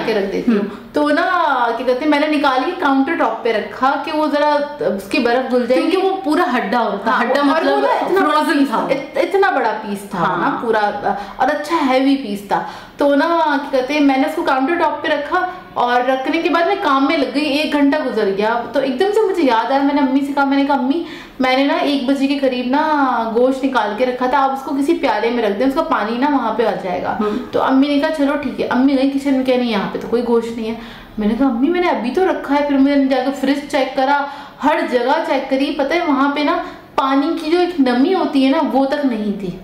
के रख देती हूँ। तो ना क्या कहते हैं, मैंने निकाली काउंटर टॉप पे रखा कि वो जरा उसकी बर्फ घुल जाएगी, क्योंकि वो पूरा हड्डा होता है। हड्डा मतलब फ्रोजन था, इतना बड़ा पीस था ना पूरा, और अच्छा हैवी पीस था। तो ना क्या कहते हैं, मैंने उसको काउंटर टॉप पे रखा, और रखने के बाद मैं काम में लग गई। 1 घंटा गुजर गया, तो एकदम से मुझे याद आया, मैंने अम्मी से कहा, मैंने कहा अम्मी मैंने ना 1 बजे के करीब ना गोश्त निकाल के रखा था, आप उसको किसी प्याले में रख दें, उसका पानी ना वहां पे आ जाएगा। तो अम्मी ने कहा चलो ठीक है। अम्मी गई किचन में, कह नहीं यहाँ पे तो कोई गोश्त नहीं है। मैंने कहा अम्मी मैंने अभी तो रखा है। फिर मैंने जाकर फ्रिज चेक करा, हर जगह चेक करी, पता है वहां पे ना पानी की जो एक नमी होती है ना वो तक नहीं थी,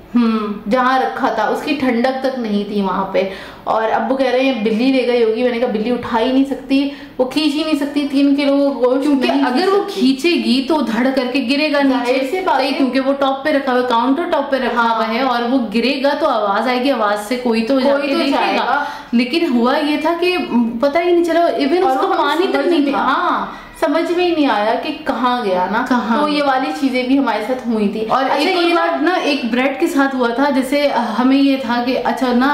जहाँ रखा था उसकी ठंडक तक नहीं थी वहां पे। और अब्बू कह रहे हैं बिल्ली ले गई होगी। मैंने कहा बिल्ली उठा ही नहीं सकती, वो खींच ही नहीं सकती 3 किलो गोश्त, क्योंकि अगर वो खींचेगी तो धड़ करके गिरेगा नीचे से बात है, क्योंकि वो टॉप पे रखा हुआ है, काउंटर टॉप पे रखा हुआ है, और वो गिरेगा तो आवाज आएगी, आवाज से कोई तो जाके देखेगा। लेकिन हुआ ये था कि पता ही नहीं चला, इवन उसको पानी तक नहीं था। हाँ, समझ में ही नहीं आया कि कहाँ गया ना। तो ये वाली चीजें भी हमारे साथ हुई थी। और एक बार ना एक ब्रेड के साथ हुआ था, जैसे हमें ये था कि अच्छा ना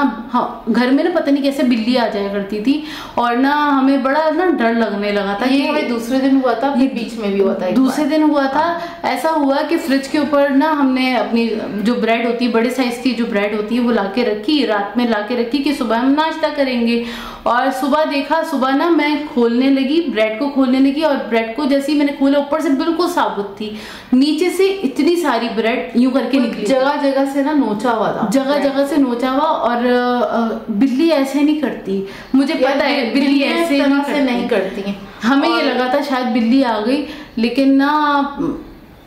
घर में ना पता नहीं कैसे बिल्ली आ जाया करती थी, और ना हमें बड़ा ना डर लगने लगा था। ये हमें दूसरे दिन हुआ था, फिर बीच में भी हुआ था, दूसरे दिन हुआ था। ऐसा हुआ कि फ्रिज के ऊपर ना हमने अपनी जो ब्रेड होती है, बड़े साइज की जो ब्रेड होती है वो ला के रखी, रात में ला के रखी कि सुबह हम नाश्ता करेंगे। और सुबह देखा, सुबह ना मैं खोलने लगी, ब्रेड को खोलने लगी, और ब्रेड को जैसे ही मैंने खोला ऊपर से बिल्कुल साबुत थी, नीचे से इतनी सारी ब्रेड यूं करके निकली, जगह जगह से ना नोचा हुआ था, जगह जगह से नोचा हुआ। और बिल्ली ऐसे नहीं करती, मुझे पता है बिल्ली ऐसे नहीं करती। हमें ये लगा था शायद बिल्ली आ गई, लेकिन ना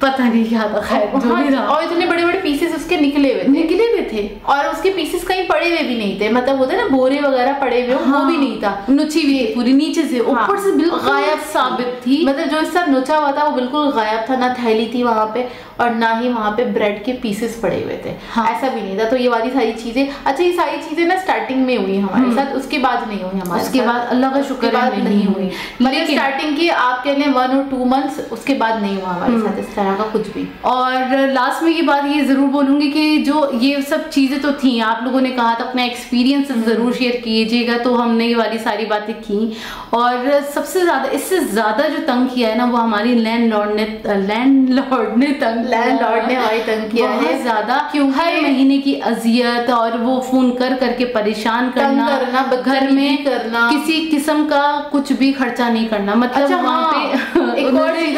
पता नहीं क्या था, खैर जो भी था। और इतने बड़े बड़े पीसेस उसके निकले हुए थे, और उसके पीसेस कहीं पड़े हुए भी नहीं थे, मतलब होता है ना बोरे वगैरह पड़े हुए, वो भी नहीं था, नुची हुई थी पूरी नीचे से, ऊपर से बिल्कुल गायब साबित थी। मतलब जो इसका नुचा हुआ था वो बिल्कुल गायब था, ना थैली थी वहां पे, और ना ही वहां पे ब्रेड के पीसेस पड़े हुए थे। ऐसा भी नहीं था। तो ये वाली सारी चीजें, अच्छा ये सारी चीजें ना स्टार्टिंग में हुई हमारे साथ, उसके बाद नहीं हुई हमारे, उसके बाद अल्लाह का शुक्र है नहीं हुई। मतलब स्टार्टिंग की आप कह लें 1 और 2 मंथ्स, उसके बाद नहीं हुआ हमारे साथ इस तरह का कुछ भी। और लास्ट में ये बात ये जरूर बोलूंगी कि जो ये सब चीजें तो थी, आप लोगों ने कहा था अपना एक्सपीरियंस जरूर शेयर कीजिएगा, तो हमने ये वाली सारी बातें की। और सबसे ज्यादा, इससे ज्यादा जो तंग किया है ना वो हमारी लैंडलॉर्ड ने हमारी तंग किया है ज्यादा, क्यों हर महीने की अजियत, और वो फोन कर करके परेशान करना, घर में करना, किसी किस्म का कुछ भी खर्चा नहीं करना, मतलब अच्छा, वहाँ पे एक और चीज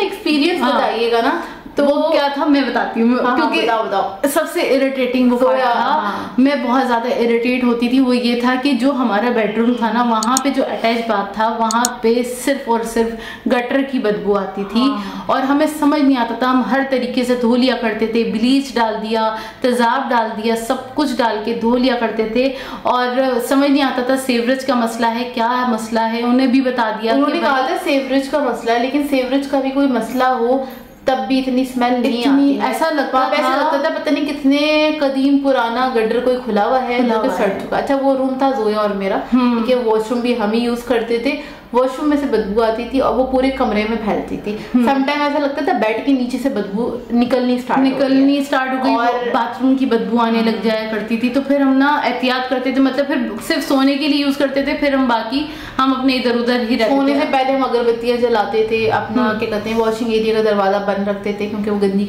एक्सपीरियंस बताइएगा ना। तो वो क्या था मैं बताती हूँ, क्योंकि बताओ। सबसे इरिटेटिंग वो पार्ट था, मैं बहुत ज्यादा इरिटेट होती थी। वो ये था कि जो हमारा बेडरूम था ना, वहाँ पे जो अटैच बाथ था, वहाँ पे सिर्फ और सिर्फ गटर की बदबू आती थी। और हमें समझ नहीं आता था, हम हर तरीके से धो लिया करते थे, ब्लीच डाल दिया, तेजाब डाल दिया, सब कुछ डाल के धो लिया करते थे, और समझ नहीं आता था सेवरेज का मसला है, क्या मसला है। उन्हें भी बता दिया, उन्होंने कहा था सेवरेज का मसला है, लेकिन सेवरेज का भी कोई मसला हो तब भी इतनी स्मेल नहीं आती। ऐसा लगता था पता नहीं कितने कदीम पुराना गटर कोई खुला हुआ है जो कि सड़ चुका। अच्छा वो रूम था जोया और मेरा, ठीक है, वॉशरूम भी हम ही यूज करते थे। वॉशरूम में से बदबू आती थी और वो पूरे कमरे में फैलती थी। समटाइम ऐसा लगता था बेड के नीचे से बदबू निकलनी स्टार्ट हो गई और बाथरूम की बदबू आने लग जाया करती थी। तो फिर हम ना एहतियात करते थे, मतलब फिर सिर्फ सोने के लिए यूज करते थे, फिर हम बाकी हम अपने इधर उधर ही रहते। सोने से पहले हम अगरबत्तियां जलाते थे, अपना क्या कहते हैं वॉशिंग एरिया का दरवाजा बंद रखते थे, क्योंकि वो गंदी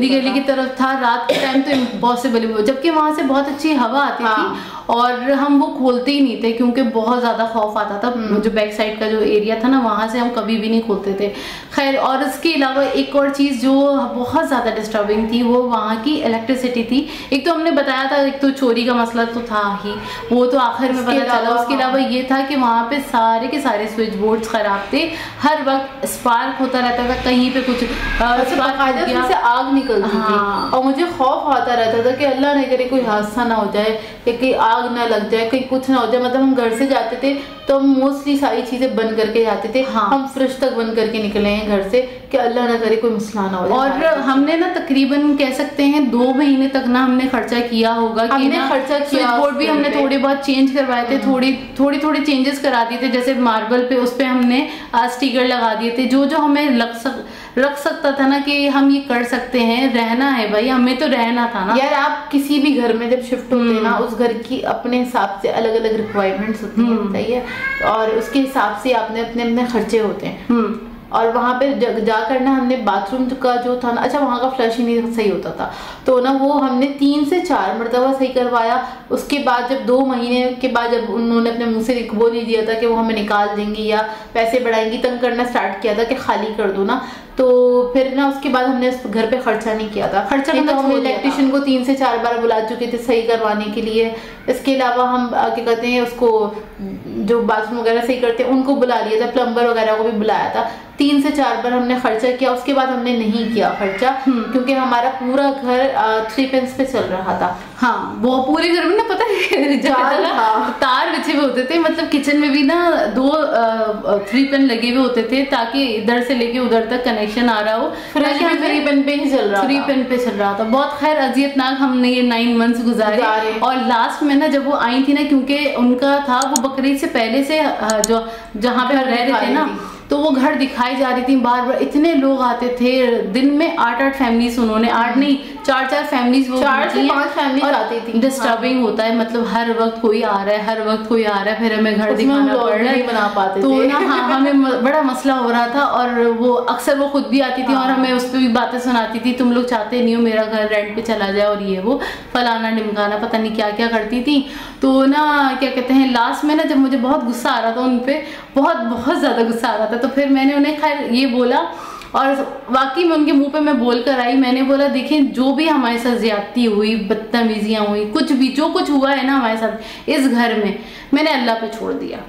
गली की तरफ था। रात के टाइम तो इम्पॉसिबल, जबकि वहां से बहुत अच्छी हवा आती थी और हम वो खोलते ही नहीं थे क्योंकि बहुत ज़्यादा खौफ आता था। जो बैक साइड का जो एरिया था ना, वहाँ से हम कभी भी नहीं खोलते थे। खैर, और इसके अलावा एक और चीज़ जो बहुत ज़्यादा डिस्टर्बिंग थी वो वहाँ की इलेक्ट्रिसिटी थी। एक तो हमने बताया था, एक तो चोरी का मसला तो था ही, वो तो आखिर में पता चला। उसके अलावा ये था कि वहाँ पे सारे के सारे स्विच बोर्ड्स ख़राब थे, हर वक्त स्पार्क होता रहता था, कहीं पे कुछ से आग निकलती थी। और मुझे खौफ आता रहता था कि अल्लाह न करे कोई हादसा ना हो जाए, कहीं आग ना लग जाए, कहीं कुछ ना हो जाए। मतलब हम घर से जाते थे तो हम मोस्टली सारी चीजें बंद करके जाते थे। हम फ्रिज तक बंद करके निकले हैं घर से कि अल्लाह ना करे कोई मसला ना हो जाए। और हमने ना तकरीबन कह सकते हैं 2 महीने तक ना हमने खर्चा किया होगा। हमने खर्चा किया, स्विच बोर्ड भी हमने थोड़े बहुत चेंज करवाए थे, थोड़ी चेंजेस करा दिए थे। जैसे मार्बल पे उस पे हमने स्टिकर लगा दिए थे, जो हमें रख सकता था ना कि हम ये कर सकते हैं, रहना है भाई, हमें तो रहना था ना। यार आप किसी भी घर में जब शिफ्ट होते हैं ना, उस घर की अपने हिसाब से अलग अलग रिक्वायरमेंट्स होती हैं, सही है, और उसके हिसाब से आपने अपने खर्चे होते हैं। और वहाँ पे जाकर ना हमने बाथरूम का जो था ना, अच्छा वहाँ का फ्लश ही नहीं सही होता था, तो ना वो हमने 3 से 4 मरतबा सही करवाया। उसके बाद जब 2 महीने के बाद जब उन्होंने अपने मुंह से वो नहीं दिया था कि वो हमें निकाल देंगी या पैसे बढ़ाएंगी, तंग करना स्टार्ट किया था कि खाली कर दो ना, तो फिर ना उसके बाद हमने उस घर पे खर्चा नहीं किया था। खर्चा तो हम इलेक्ट्रिशियन को 3 से 4 बार बुला चुके थे सही करवाने के लिए। इसके अलावा हम क्या कहते हैं उसको, जो बाथरूम वगैरह सही करते हैं उनको बुला लिया था, प्लम्बर वगैरह को भी बुलाया था। 3 से 4 बार हमने खर्चा किया। उसके बाद हमने नहीं किया खर्चा क्योंकि हमारा पूरा घर 3 पेंस पे चल रहा था। हाँ, वो पूरे घर में ना पता है तार बिछे हुए होते थे। मतलब किचन में भी ना 2 3 पेन लगे हुए होते थे ताकि इधर से लेके उधर तक कनेक्शन आ रहा हो। फ्रिज भी 3 पेन पे ही चल रहा था, 3 पेन पे चल रहा था। बहुत खैर अजियतनाक हमने ये 9 मंथ्स गुजारे। और लास्ट में ना जब वो आई थी ना, क्योंकि उनका था वो बकरीद से पहले से जो जहाँ पे रह रहे थे ना, तो वो घर दिखाई जा रही थी बार बार। इतने लोग आते थे दिन में, 8 फैमिलीज उन्होंने, 8 नहीं 4 फैमिलीज, वो 4 से 5 फैमिलीज आती थी। डिस्टर्बिंग होता है, मतलब हर वक्त कोई आ रहा है, हर वक्त कोई आ रहा है, फिर हमें घर दिखाना पड़ रहा है, बना पाते तो ना हाँ हमें बड़ा मसला हो रहा था। और वो अक्सर वो खुद भी आती थी और हमें उस पर भी बातें सुनाती थी, तुम लोग चाहते नहीं हो मेरा घर रेंट पे चला जाए और ये वो फलाना ढिमकाना, पता नहीं क्या क्या करती थी। तो ना क्या कहते हैं, लास्ट में ना जब मुझे बहुत गुस्सा आ रहा था उन पे, बहुत ज़्यादा गुस्सा आ रहा था, तो फिर मैंने उन्हें खैर ये बोला, और वाकई में उनके मुंह पे मैं बोल कर आई। मैंने बोला देखें, जो भी हमारे साथ ज्यादती हुई, बदतमीजियाँ हुई, कुछ भी जो कुछ हुआ है ना हमारे साथ इस घर में, मैंने अल्लाह पे छोड़ दिया।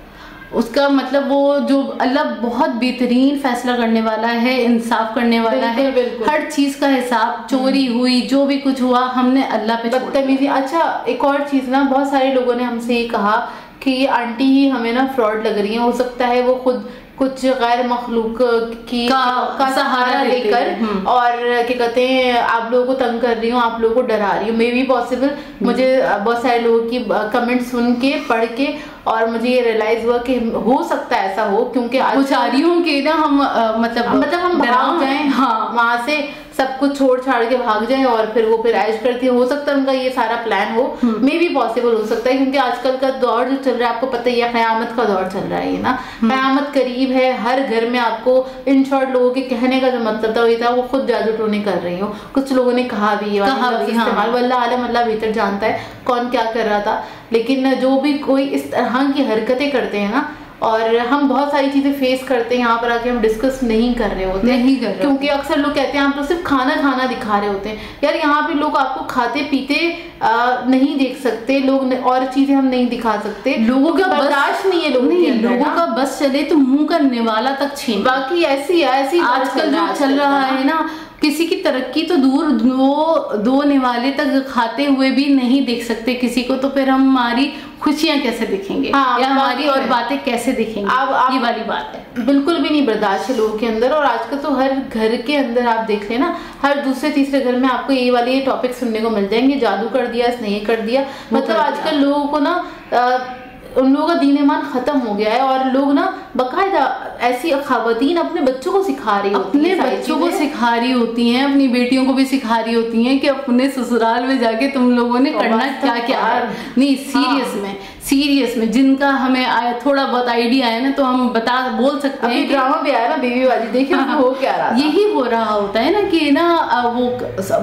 उसका मतलब वो जो अल्लाह बहुत बेहतरीन फैसला करने वाला है, इंसाफ करने वाला है, हर चीज का हिसाब, चोरी हुई जो भी कुछ हुआ, हमने अल्लाह पे बदतमीजी। अच्छा एक और चीज ना, बहुत सारे लोगों ने हमसे ये कहा कि ये आंटी ही हमें ना फ्रॉड लग रही है। हो सकता है वो खुद कुछ गैर मखलूक का सहारा लेकर और क्या कहते हैं आप लोगों को तंग कर रही हूँ, आप लोगों को डरा रही हूँ। May be possible. मुझे बहुत सारे लोगों की कमेंट सुन के, पढ़ के, और मुझे ये रियलाइज हुआ कि हो सकता है ऐसा हो, क्योंकि बेचारियों के ना हम मतलब हम भाग जाएं, हाँ वहां से सब कुछ छोड़ छाड़ के भाग जाए और फिर वो फिर ऐश करती है। हो सकता है उनका ये सारा प्लान हो, मे भी पॉसिबल हो सकता है, क्योंकि आजकल का दौर जो चल रहा है आपको पता ही है, क़यामत का दौर चल रहा है ये ना, क़यामत करीब है। हर घर में आपको, इन शॉर्ट लोगों के कहने का जो मतलब था वो ये था, वो खुद जादू टोने कर रही हो। कुछ लोगों ने कहा भी इस्तेमाल, वल्लाह आलम, अल्लाह बेहतर जानता है कौन क्या कर रहा था। लेकिन जो भी कोई इस तरह की हरकतें करते हैं ना, और हम बहुत सारी चीजें फेस करते हैं, यहाँ पर आके हम डिस्कस नहीं कर रहे होते, क्योंकि अक्सर लोग कहते हैं आप लोग सिर्फ खाना दिखा रहे होते हैं। यार यहाँ पे लोग आपको खाते पीते नहीं देख सकते, लोग और चीजें हम नहीं दिखा सकते, लोगों का बर्दाश्त नहीं है, लोगों का बस चले तो मुंह करने वाला तक छीन। बाकी ऐसी आजकल जो चल रहा है ना, किसी की तरक्की तो दूर, वो 2 निवाले तक खाते हुए भी नहीं देख सकते किसी को, तो फिर हम हमारी खुशियां कैसे दिखेंगे, या हमारी और बातें कैसे दिखेंगे। ये वाली बात है, बिल्कुल भी नहीं बर्दाश्त है लोगों के अंदर। और आजकल तो हर घर के अंदर आप देख लेना, हर दूसरे तीसरे घर में आपको ये वाले टॉपिक सुनने को मिल जाएंगे, जादू कर दिया, इसने ये कर दिया। मतलब आजकल लोगों को ना उन लोगों का दीन ईमान खत्म हो गया है, और लोग ना बाकायदा ऐसी खवातीन अपने बच्चों को सिखा रही होती हैं, अपने बच्चों को सिखा रही होती हैं, अपनी बेटियों को भी सिखा रही होती हैं कि अपने ससुराल में जाके तुम लोगों ने करना क्या क्या। नहीं सीरियस में सीरियस में जिनका हमें थोड़ा बहुत आइडिया है ना, तो हम बोल सकते हैं। ड्रामा भी आया ना बीवीबाजी, देखिए हो क्या रहा था। यही हो रहा होता है ना कि ना वो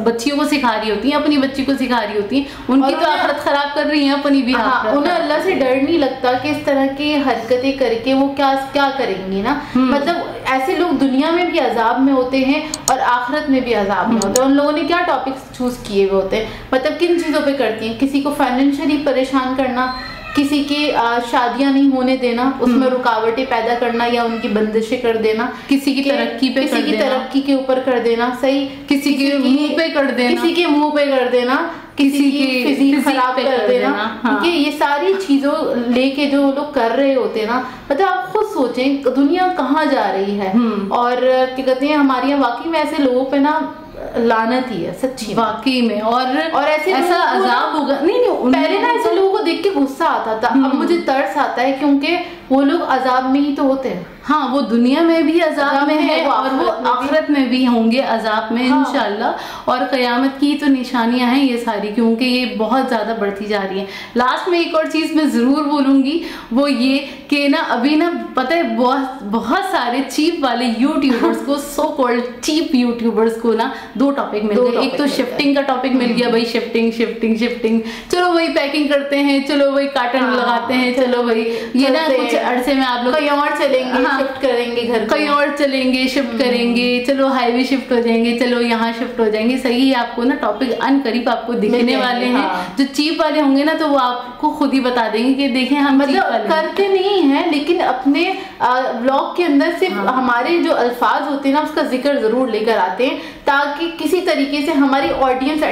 बच्चियों को सिखा रही होती है, अपनी बच्ची को सिखा रही होती है, उनकी तो आखिरत खराब कर रही है, अपनी भी। उन्हें अल्लाह से डर नहीं लगता कि इस तरह की हरकतें करके वो क्या क्या करेंगी ना। मतलब ऐसे लोग दुनिया में भी अजाब में होते हैं और आखिरत में भी अजाब में होते हैं। उन लोगों ने क्या टॉपिक्स चूज किए हुए होते हैं, मतलब किन चीज़ों पे करती हैं। किसी को फाइनेंशियली परेशान करना, किसी की शादियां नहीं होने देना, उसमें रुकावटें पैदा करना या उनकी बंदिशें कर देना, किसी की तरक्की पे, किसी की तरक्की के ऊपर कर देना, सही, किसी के मुंह पे कर देना, किसी के मुंह पे कर देना, किसी की फिजिक खराब कर देना। ठीक है, ये सारी चीजों लेके जो लोग कर रहे होते हैं ना, मतलब आप खुद सोचें दुनिया कहाँ जा रही है। और क्या कहते हैं, हमारे यहाँ वाकई में ऐसे लोगों पे ना लानत ही है, सच्ची वाकई में। और ऐसा अजाब होगा। नहीं पहले ना ऐसे लोगों को देख के गुस्सा आता था, अब मुझे तरस आता है, क्योंकि वो लोग अजाब में ही तो होते हैं। हाँ, वो दुनिया में भी अजाब में है और वो आखिरत में भी होंगे अजाब में इंशाल्लाह। और क़यामत की तो निशानियां हैं ये सारी, क्योंकि ये बहुत ज़्यादा बढ़ती जा रही है। लास्ट में एक और चीज़ मैं ज़रूर बोलूँगी, वो ये कि ना अभी ना पता है बहुत सारे चीप वाले यूट्यूबर्स को, सो कॉल्ड चीप यूट्यूबर्स को ना दो टॉपिक मिल गए। एक तो शिफ्टिंग का टॉपिक मिल गया, भाई शिफ्टिंग शिफ्टिंग शिफ्टिंग, चलो वही पैकिंग करते हैं, चलो वही कार्टन लगाते हैं, चलो वही ये ना कुछ अरसे में आप लोग कहीं और चलेंगे, शिफ्ट करेंगे घर, कहीं और चलेंगे, शिफ्ट करेंगे, चलो हाईवे शिफ्ट हो जाएंगे, चलो यहाँ शिफ्ट हो जाएंगे। सही है, आपको ना टॉपिक अनकरीब आपको दिखने वाले हैं। जो चीप वाले होंगे ना, तो वो आपको खुद ही बता देंगे कि देखें हम मतलब करते नहीं है, लेकिन अपने ब्लॉग के अंदर सिर्फ हमारे जो अल्फाज होते हैं ना, उसका जिक्र जरूर लेकर आते हैं, ताकि किसी तरीके से हमारी ऑडियंस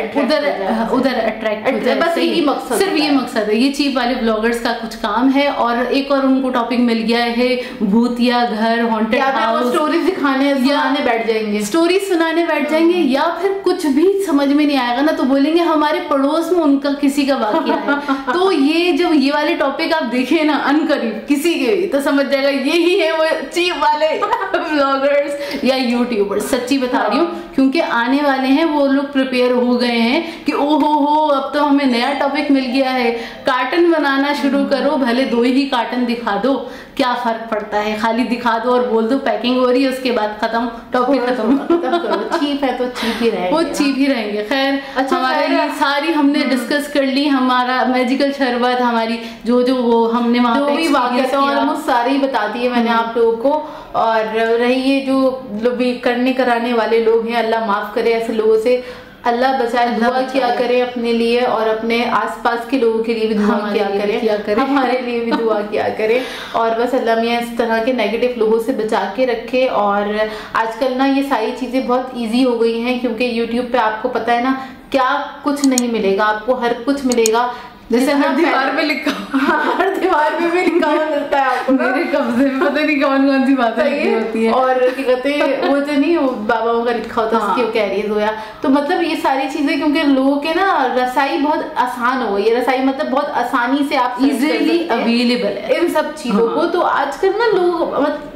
उधर अट्रैक्ट हो जाए। बस यही मकसद, सिर्फ ये मकसद है। ये चीप वाले ब्लॉगर्स का कुछ काम है। और एक और उनको टॉपिक मिल गया है, भूतिया घर, हॉन्टेड हाउस, स्टोरीज दिखाने बैठ जाएंगे, स्टोरी सुनाने बैठ जाएंगे, या फिर कुछ भी समझ में नहीं आएगा ना, तो बोलेंगे हमारे पड़ोस में उनका किसी का वाकया है। तो ये जो ये वाले टॉपिक आप देखें ना अनकरीब किसी के भी, तो समझ जाएगा यही है वो चीप वाले ब्लॉगर्स या यूट्यूबर्स। सच्ची बता रही हूँ, क्योंकि आने वाले हैं वो लोग प्रिपेयर हो गए हैं कि ओहो हो, अब तो हमें नया टॉपिक मिल गया है, कार्टन बनाना शुरू करो, भले 2 ही कार्टन दिखा दो, क्या फर्क पड़ता है, खाली दिखा दो और बोल दो पैकिंग हो रही है, उसके बाद खत्म, टॉपिक खत्म करो। चीप है तो चीप ही रहेंगे, वो चीप ही रहेंगे। खैर, अच्छा, हमारे लिए सारी हमने डिस्कस कर ली, हमारा मैजिकल शरबत, हमारी जो वो हमने वहाँ पे ऑलमोस्ट सारी बता दी है मैंने आप लोगों को। और रही ये जो भी करने कराने वाले लोग हैं, अल्लाह माफ करे ऐसे लोगों से, अल्लाह बचाए। दुआ किया करें अपने लिए और अपने आसपास के लोगों के लिए भी दुआ किया करें, हमारे लिए भी दुआ किया करें। और बस अल्लाह मियां इस तरह के नेगेटिव लोगों से बचा के रखे। और आजकल ना ये सारी चीज़ें बहुत इजी हो गई हैं, क्योंकि यूट्यूब पे आपको पता है ना क्या कुछ नहीं मिलेगा, आपको हर कुछ मिलेगा। जैसे हर दीवार में लिखा, हर दीवार में भी लिखा हुआ मिलता है आपको। मेरे कब्जे में पता नहीं कौन कौन सी बातें होती है। और क्या कहते हैं वो जो नहीं, वो बाबाओं का लिखा होता है, उसकी कैरियर होया। तो मतलब ये सारी चीजें, क्योंकि लोगों के ना रसाई बहुत आसान हो गई है, रसाई मतलब बहुत आसानी से आप इजीली अवेलेबल है इन सब चीजों को। तो आजकल ना लोग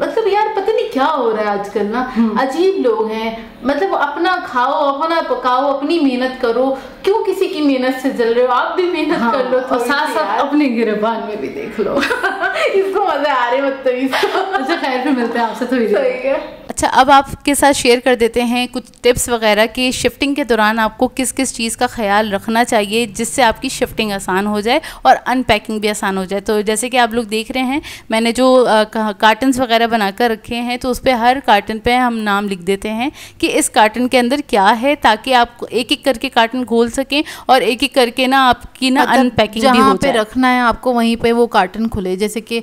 मतलब यार पता नहीं क्या हो रहा है आजकल ना, अजीब लोग हैं। मतलब अपना खाओ, अपना पकाओ, अपनी मेहनत करो, क्यों किसी की मेहनत से जल रहे हो, आप भी मेहनत कर लो, और साथ साथ अपने गिरबान में भी देख लो। इसको मजा आ रहे मतलब। अच्छा खैर, फिर मिलते हैं आपसे थोड़ी देर। अच्छा, अब आपके साथ शेयर कर देते हैं कुछ टिप्स वगैरह कि शिफ्टिंग के दौरान आपको किस किस चीज़ का ख्याल रखना चाहिए जिससे आपकी शिफ्टिंग आसान हो जाए और अनपैकिंग भी आसान हो जाए। तो जैसे कि आप लोग देख रहे हैं, मैंने जो कार्टन्स वगैरह बनाकर रखे हैं, तो उस पर हर कार्टन पे हम नाम लिख देते हैं कि इस कार्टन के अंदर क्या है, ताकि आप एक एक करके कार्टन खोल सकें और एक एक करके ना आपकी ना अनपैकिंग भी हो जाए। जहाँ पे रखना है आपको वहीं पे वो कार्टन खुले। जैसे कि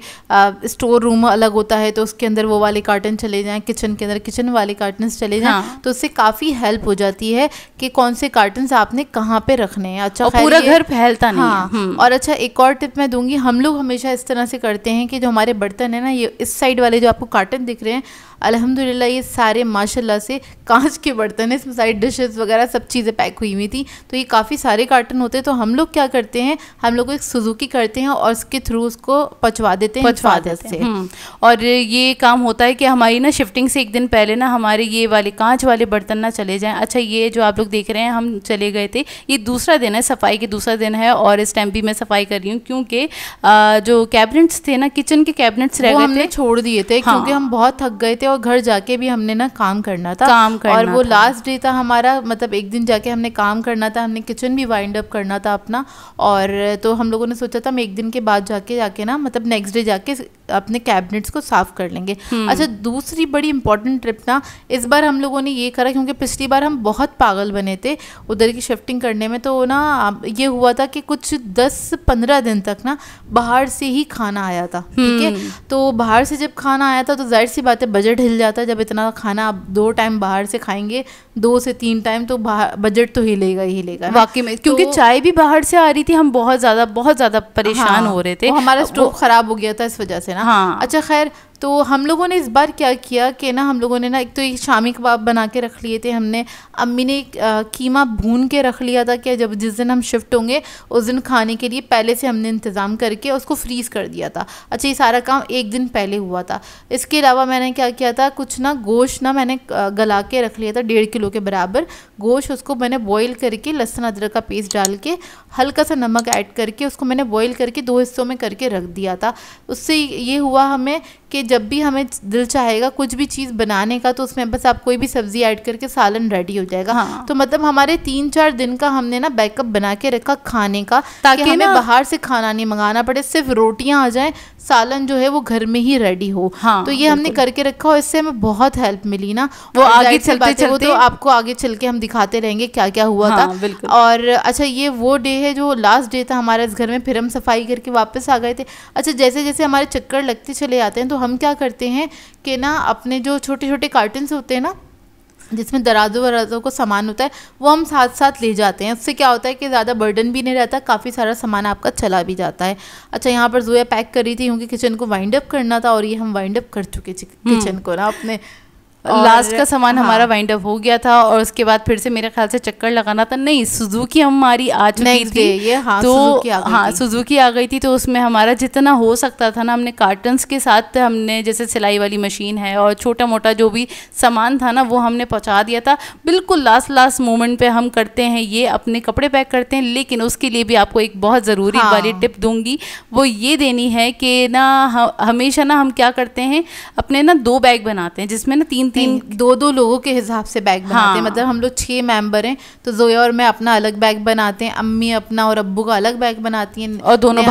स्टोर रूम अलग होता है तो उसके अंदर वो वाले कार्टन चले जाएं, किचन के अंदर किचन वाले कार्टन्स चले जाएं। हाँ। तो उससे काफ़ी हेल्प हो जाती है कि कौन से कार्टन्स आपने कहाँ पे रखने हैं। अच्छा, पूरा घर फैलता नहीं है। हाँ। और अच्छा, एक और टिप मैं दूंगी, हम लोग हमेशा इस तरह से करते हैं कि जो हमारे बर्तन है ना, ये इस साइड वाले जो आपको कार्टन दिख रहे हैं, अल्हम्दुलिल्लाह ये सारे माशाल्लाह से कांच के बर्तन है, इसमें सारी डिशेस वगैरह सब चीज़ें पैक हुई हुई थी। तो ये काफ़ी सारे कार्टन होते हैं। तो हम लोग क्या करते हैं, हम लोग एक सुजुकी करते हैं और उसके थ्रू उसको पचवा देते हैं, और ये काम होता है कि हमारी ना शिफ्टिंग से एक एक दिन पहले ना हमारे ये वाले कांच वाले बर्तन ना चले जाएं। अच्छा, ये जो आप लोग देख रहे हैं हम चले गए थे, ये दूसरा दिन है, सफाई के दूसरा दिन है और इस टाइम भी मैं सफाई कर रही हूँ क्योंकि जो कैबिनेट्स थे ना, किचन के कैबिनेट्स रह गए थे, छोड़ दिए थे क्योंकि हम बहुत थक गए थे और घर जाके भी हमने ना काम करना था, और वो लास्ट डे था हमारा, मतलब एक दिन जाके हमने काम करना था, हमने किचन भी वाइंड अप करना था अपना। और तो हम लोगों ने सोचा था हम एक दिन के बाद जाके ना मतलब नेक्स्ट डे जाके अपने कैबिनेट्स को साफ कर लेंगे। अच्छा, दूसरी बड़ी इंपॉर्टेंट ट्रिप ना इस बार हम लोगों ने ये करा क्योंकि पिछली बार हम बहुत पागल बने थे उधर की शिफ्टिंग करने में, तो ना ये हुआ था कि कुछ 10-15 दिन तक ना बाहर से ही खाना आया था, ठीक है। तो बाहर से जब खाना आया था तो जाहिर सी बात है बजट हिल जाता है। जब इतना खाना आप 2 टाइम बाहर से खाएंगे, 2 से 3 टाइम, तो बजट तो हिलेगा ही हिलेगा वाकई में, क्योंकि चाय भी बाहर से आ रही थी, हम बहुत ज़्यादा परेशान हो रहे थे, हमारा स्टोव खराब हो गया था इस वजह से ना। हाँ। अच्छा, खैर, तो हम लोगों ने इस बार क्या किया कि ना हम लोगों ने ना एक तो एक शामी कबाब बना के रख लिए थे हमने, अम्मी ने कीमा भून के रख लिया था कि जब जिस दिन हम शिफ्ट होंगे उस दिन खाने के लिए पहले से हमने इंतज़ाम करके उसको फ्रीज़ कर दिया था। अच्छा, ये सारा काम एक दिन पहले हुआ था। इसके अलावा मैंने क्या किया था, कुछ ना गोश्त ना मैंने गला के रख लिया था 1.5 किलो के बराबर गोश्त, उसको मैंने बॉईल करके लहसुन अदरक का पेस्ट डाल के हल्का सा नमक ऐड करके उसको मैंने बॉईल करके 2 हिस्सों में करके रख दिया था। उससे ये हुआ हमें कि जब भी हमें दिल चाहेगा कुछ भी चीज़ बनाने का तो उसमें बस आप कोई भी सब्ज़ी ऐड करके सालन रेडी हो जाएगा। हाँ। तो मतलब हमारे 3-4 दिन का हमने ना बैकअप बना के रखा खाने का, ताकि हमें बाहर से खाना नहीं मंगाना पड़े, सिर्फ रोटियां आ जाएं, सालन जो है वो घर में ही रेडी हो। हाँ, तो ये हमने करके रखा और इससे हमें बहुत हेल्प मिली ना। वो आगे चलते वो तो आपको आगे चल के हम दिखाते रहेंगे क्या क्या हुआ था। और अच्छा, ये वो डे है जो लास्ट डे था हमारे इस घर में, फिर हम सफाई करके वापस आ गए थे। अच्छा, जैसे जैसे हमारे चक्कर लगते चले आते हैं तो हम क्या करते हैं कि ना अपने जो छोटे छोटे कार्टन्स होते हैं ना जिसमें दराजों को सामान होता है वो हम साथ साथ ले जाते हैं। उससे क्या होता है कि ज़्यादा बर्डन भी नहीं रहता, काफ़ी सारा सामान आपका चला भी जाता है। अच्छा, यहाँ पर जोया पैक कर रही थी क्योंकि किचन को वाइंड अप करना था और ये हम वाइंड अप कर चुके किचन को ना अपने। लास्ट का सामान हमारा वाइंड अप हो गया था और उसके बाद फिर से मेरे ख्याल से चक्कर लगाना था, नहीं सुजुकी हमारी आ चुकी थी, ये सुजुकी आ गई थी। तो उसमें हमारा जितना हो सकता था ना हमने कार्टन्स के साथ हमने जैसे सिलाई वाली मशीन है और छोटा मोटा जो भी सामान था ना वो हमने पहुंचा दिया था। बिल्कुल लास्ट मोमेंट पे हम करते हैं ये, अपने कपड़े पैक करते हैं, लेकिन उसके लिए भी आपको एक बहुत ज़रूरी वाली टिप दूंगी, वो ये देनी है कि ना हमेशा ना हम क्या करते हैं अपने ना 2 बैग बनाते हैं जिसमें ना 2 लोगों के हिसाब से बैग बनाते हैं। मतलब हम लोग 6 मेंबर हैं तो जोया और मैं अपना अलग बैग बनाते हैं, अम्मी अपना और अब्बू का अलग बैग बनाती हैं और दोनों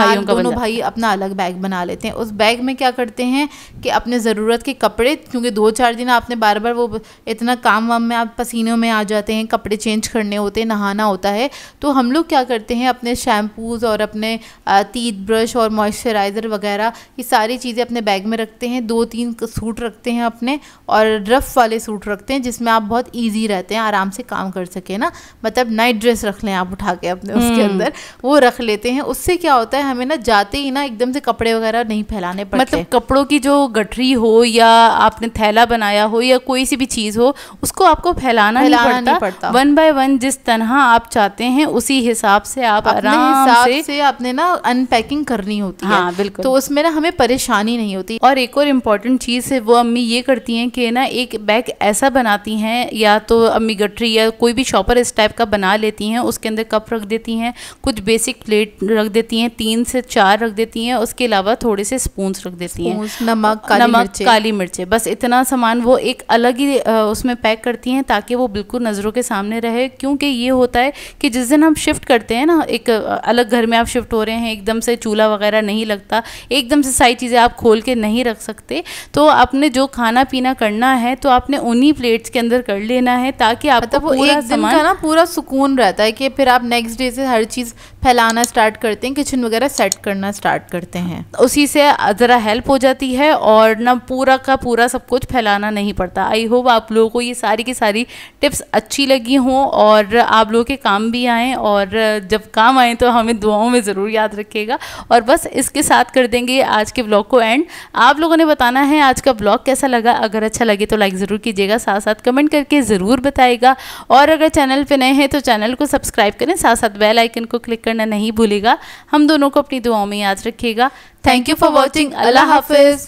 भाई अपना अलग बैग बना लेते हैं। उस बैग में क्या करते हैं कि अपने ज़रूरत के कपड़े, क्योंकि 2-4 दिन आपने बार बार वो इतना काम वाम में आप पसीनों में आ जाते हैं, कपड़े चेंज करने होते हैं, नहाना होता है, तो हम लोग क्या करते हैं अपने शैम्पूज़ और अपने टीथ ब्रश और मॉइस्चराइज़र वगैरह ये सारी चीज़ें अपने बैग में रखते हैं। 2-3 सूट रखते हैं अपने और रफ वाले सूट रखते हैं जिसमें आप बहुत इजी रहते हैं, आराम से काम कर सके ना। मतलब नाइट ड्रेस रख लें आप उठा के अपने उसके अंदर, वो रख लेते हैं। उससे क्या होता है हमें ना जाते ही ना एकदम से कपड़े वगैरह नहीं फैलाने पड़ते। मतलब कपड़ों की जो गठरी हो या आपने थैला बनाया हो या कोई सी भी चीज़ हो उसको आपको फैलाना नहीं पड़ता। 1 बाय 1 जिस तरह आप चाहते हैं उसी हिसाब से आप आराम से आपने ना अनपैकिंग करनी होती है। हाँ, बिल्कुल। तो उसमें ना हमें परेशानी नहीं होती। और एक और इम्पॉर्टेंट चीज़ है वो अम्मी ये करती हैं कि ना एक बैग ऐसा बनाती हैं, या तो अम्मी गठरी या कोई भी शॉपर इस टाइप का बना लेती हैं, उसके अंदर कप रख देती हैं, कुछ बेसिक प्लेट रख देती हैं, 3 से 4 रख देती हैं, उसके अलावा थोड़े से स्पून्स रख देती हैं, नमक, काली मिर्चें, बस इतना सामान वो एक अलग ही उसमें पैक करती हैं ताकि वो बिल्कुल नज़रों के सामने रहे। क्योंकि ये होता है कि जिस दिन हम शिफ्ट करते हैं ना, एक अलग घर में आप शिफ्ट हो रहे हैं, एकदम से चूल्हा वगैरह नहीं लगता, एकदम से सारी चीज़ें आप खोल के नहीं रख सकते, तो आपने जो खाना पीना करना है तो आपने उन्हीं प्लेट्स के अंदर कर लेना है ताकि आपको पूरा एक दिन का ना पूरा सुकून रहता है कि फिर आप नेक्स्ट डे से हर चीज़ फैलाना स्टार्ट करते हैं, किचन वगैरह सेट करना स्टार्ट करते हैं, उसी से ज़रा हेल्प हो जाती है और ना पूरा का पूरा सब कुछ फैलाना नहीं पड़ता। आई होप आप लोगों को ये सारी की सारी टिप्स अच्छी लगी हों और आप लोगों के काम भी आएँ, और जब काम आए तो हमें दुआओं में ज़रूर याद रखिएगा। और बस इसके साथ कर देंगे आज के ब्लॉग को एंड। आप लोगों ने बताना है आज का ब्लॉग कैसा लगा, अगर अच्छा लगे तो लाइक ज़रूर कीजिएगा, साथ साथ कमेंट करके ज़रूर बताइएगा, और अगर चैनल पे नए हैं तो चैनल को सब्सक्राइब करें, साथ साथ बेल आइकन को क्लिक करना नहीं भूलिएगा। हम दोनों को अपनी दुआओं में याद रखिएगा। Thank you for watching. अल्लाह हाफिज़।